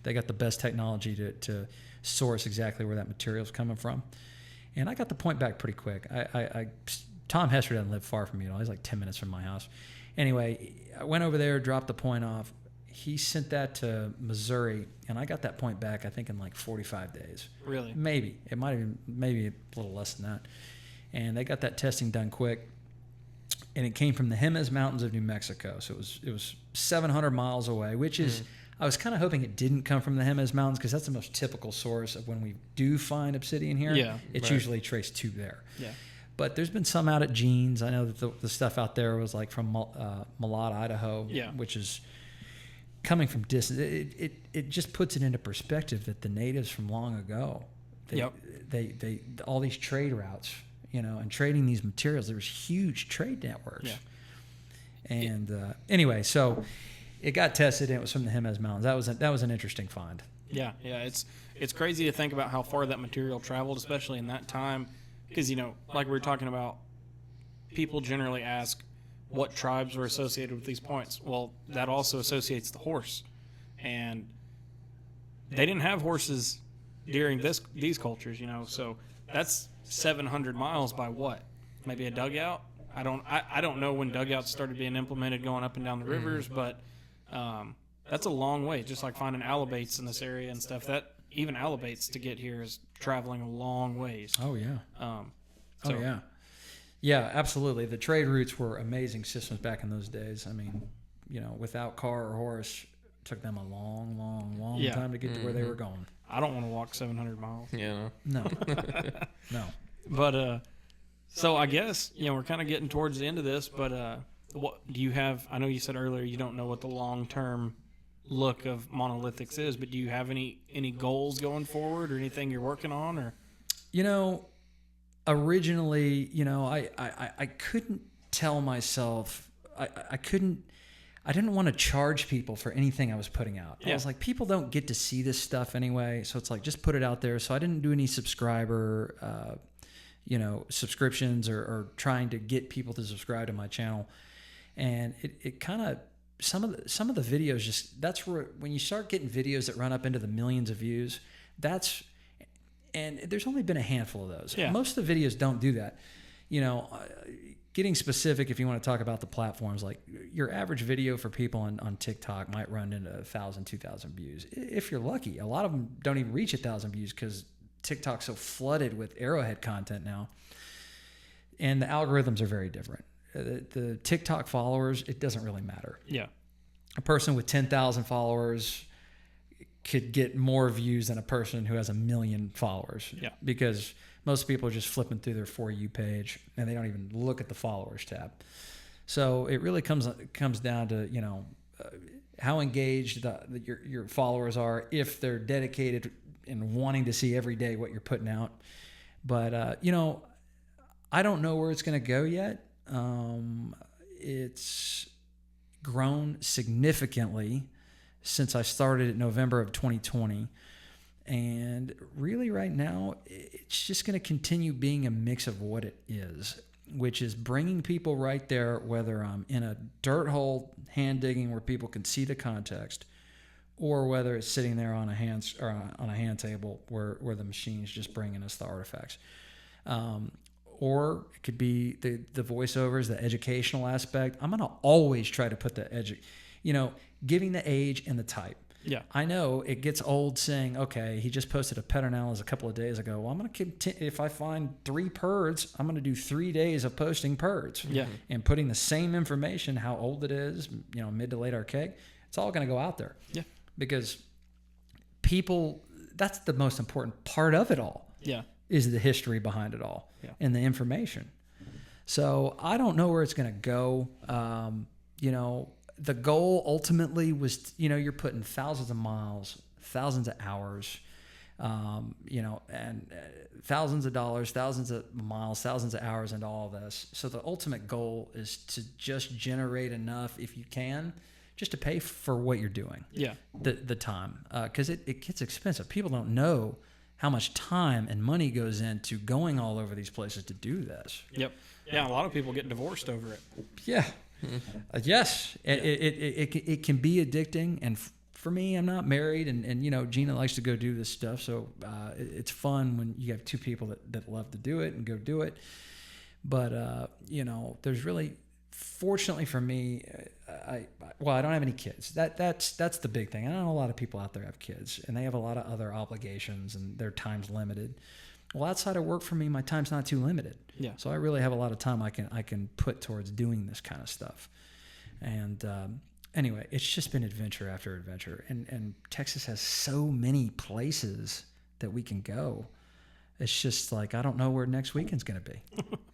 They got the best technology to source exactly where that material is coming from. And I got the point back pretty quick. Tom Hester doesn't live far from me at all. He's like 10 minutes from my house. Anyway, I went over there, dropped the point off. he sent that to Missouri, and I got that point back, I think, in like 45 days. Really? Maybe. It might have been maybe a little less than that. And they got that testing done quick. And it came from the Jemez Mountains of New Mexico. So it was 700 miles away, which is, I was kind of hoping it didn't come from the Jemez Mountains because that's the most typical source of when we do find obsidian here. Yeah, it's right. usually traced to there. Yeah. But there's been some out at Jeans. I know that the stuff out there was like from Malott, Idaho, Yeah. which is coming from distance. It just puts it into perspective that the natives from long ago, they all these trade routes, and trading these materials, there was huge trade networks. Yeah. And anyway, so it got tested, and it was from the Jemez Mountains. That was an interesting find. Yeah. It's crazy to think about how far that material traveled, especially in that time. Because, like we were talking about, people generally ask what tribes were associated with these points. Well, that also associates the horse. And they didn't have horses during these cultures, so that's 700 miles by what? Maybe a dugout? I don't know when dugouts started being implemented going up and down the rivers, but that's a long way. Just like finding alabates in this area and stuff. That even alabates to get here is traveling a long ways. Oh yeah. So- Oh yeah. Yeah, absolutely. The trade routes were amazing systems back in those days. I mean, without car or horse, it took them a long Yeah. time to get to where they were going. I don't want to walk 700 miles. Yeah. No. No. But so I guess we're kind of getting towards the end of this. But what do you have? I know you said earlier you don't know what the long-term look of Manolithics is, but do you have any goals going forward or anything you're working on? Or originally, I couldn't tell myself I didn't want to charge people for anything I was putting out. Yeah. I was like, people don't get to see this stuff anyway, so it's like, just put it out there. So I didn't do any subscriber, subscriptions or trying to get people to subscribe to my channel. And it kind of, some of the videos that's where, when you start getting videos that run up into the millions of views, and there's only been a handful of those. Yeah. Most of the videos don't do that. Getting specific, if you want to talk about the platforms, like your average video for people on TikTok might run into 1,000, 2,000 views. If you're lucky, a lot of them don't even reach 1,000 views because TikTok's so flooded with arrowhead content now. And the algorithms are very different. The TikTok followers, it doesn't really matter. Yeah. A person with 10,000 followers could get more views than a person who has 1 million followers. Yeah. Because most people are just flipping through their For You page and they don't even look at the followers tab. So it really comes down to, how engaged your followers are, if they're dedicated and wanting to see every day what you're putting out. But, I don't know where it's going to go yet. It's grown significantly since I started in November of 2020. And really right now, it's just going to continue being a mix of what it is, which is bringing people right there, whether I'm in a dirt hole hand digging where people can see the context, or whether it's sitting there on a hand table where the machine's just bringing us the artifacts. Or it could be the voiceovers, the educational aspect. I'm going to always try to put giving the age and the type. Yeah. I know it gets old saying, okay, he just posted a Pedernales a couple of days ago. Well, I'm going to continue. If I find 3 purds, I'm going to do 3 days of posting purds. Yeah. And putting the same information, how old it is, mid to late archaic, it's all going to go out there. Yeah. Because people, that's the most important part of it all. Yeah. Is the history behind it all. Yeah. And the information. So I don't know where it's going to go. The goal ultimately was, you're putting thousands of miles, thousands of hours, and thousands of dollars, thousands of miles, thousands of hours into all this. So the ultimate goal is to just generate enough, if you can, just to pay for what you're doing. Yeah. The time. Because it gets expensive. People don't know how much time and money goes into going all over these places to do this. Yep. Yeah, a lot of people get divorced over it. Yeah. Yes. It can be addicting. And for me, I'm not married, and Gina likes to go do this stuff. So it's fun when you have 2 people that love to do it and go do it. But, there's really fortunately for me, I don't have any kids. That's the big thing. I know a lot of people out there have kids, and they have a lot of other obligations, and their time's limited. Well, outside of work for me, my time's not too limited. Yeah. So I really have a lot of time I can put towards doing this kind of stuff. And anyway, it's just been adventure after adventure, and Texas has so many places that we can go. It's just like I don't know where next weekend's going to be.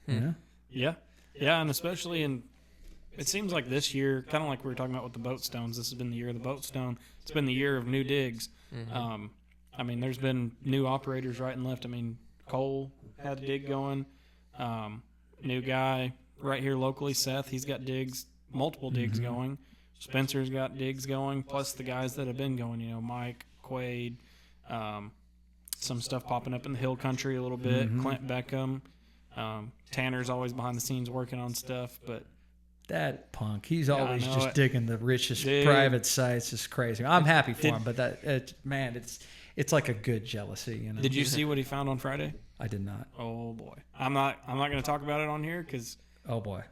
You know? Yeah, and especially it seems like this year, kind of like we were talking about with the boatstones, this has been the year of the boatstone. It's been the year of new digs. Mm-hmm. I mean, there's been new operators right and left. I mean, Cole had a dig going. New guy right here locally, Seth, he's got digs, multiple digs going. Spencer's got digs going, plus the guys that have been going, you know, Mike, Quaid, some stuff popping up in the hill country a little bit, Clint Beckham. Tanner's always behind the scenes working on stuff, but that punk, he's always just it. digging the richest Dude. private sites. It's crazy. I'm happy for him, but it's like a good jealousy. You know? Did you see what he found on Friday? I did not. Oh boy, I'm not going to talk about it on here because Oh boy,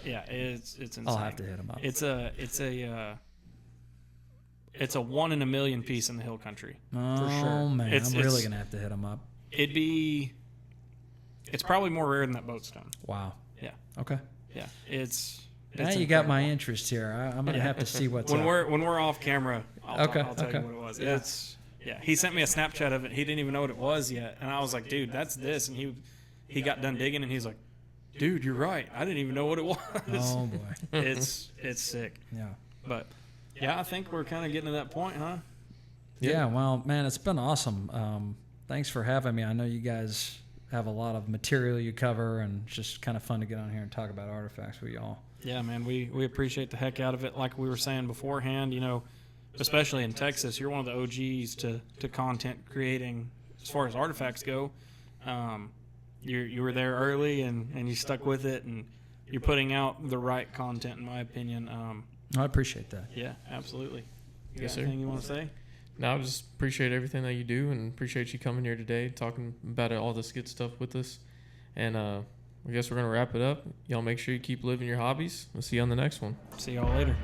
yeah, it's insane. I'll have to hit him up. It's a 1 in a million piece in the hill country for sure. Oh man, I'm really gonna have to hit him up. It's probably more rare than that boatstone. Wow. Yeah. Okay. Yeah, it's Now you got my interest here. I'm gonna have to see what's when up. we're off camera. I'll tell you what it was. Yeah. Yeah. He sent me a Snapchat of it. He didn't even know what it was yet, and I was like, dude, that's this. And he got done digging, and he's like, dude, you're right. I didn't even know what it was. Oh boy. It's sick. Yeah. But yeah, I think we're kind of getting to that point, huh? Yeah. Well, man, it's been awesome. Thanks for having me. I know you guys have a lot of material you cover, and it's just kind of fun to get on here and talk about artifacts with y'all. Yeah, man, we appreciate the heck out of it. Like we were saying beforehand, you know, especially in Texas, you're one of the OGs to content creating as far as artifacts go. You were there early and you stuck with it, and you're putting out the right content, in my opinion. I appreciate that. Yeah, absolutely. You Yes, got sir. anything you want to say? No, I just appreciate everything that you do, and appreciate you coming here today, talking about all this good stuff with us. And I guess we're going to wrap it up. Y'all make sure you keep living your hobbies. We'll see you on the next one. See y'all later.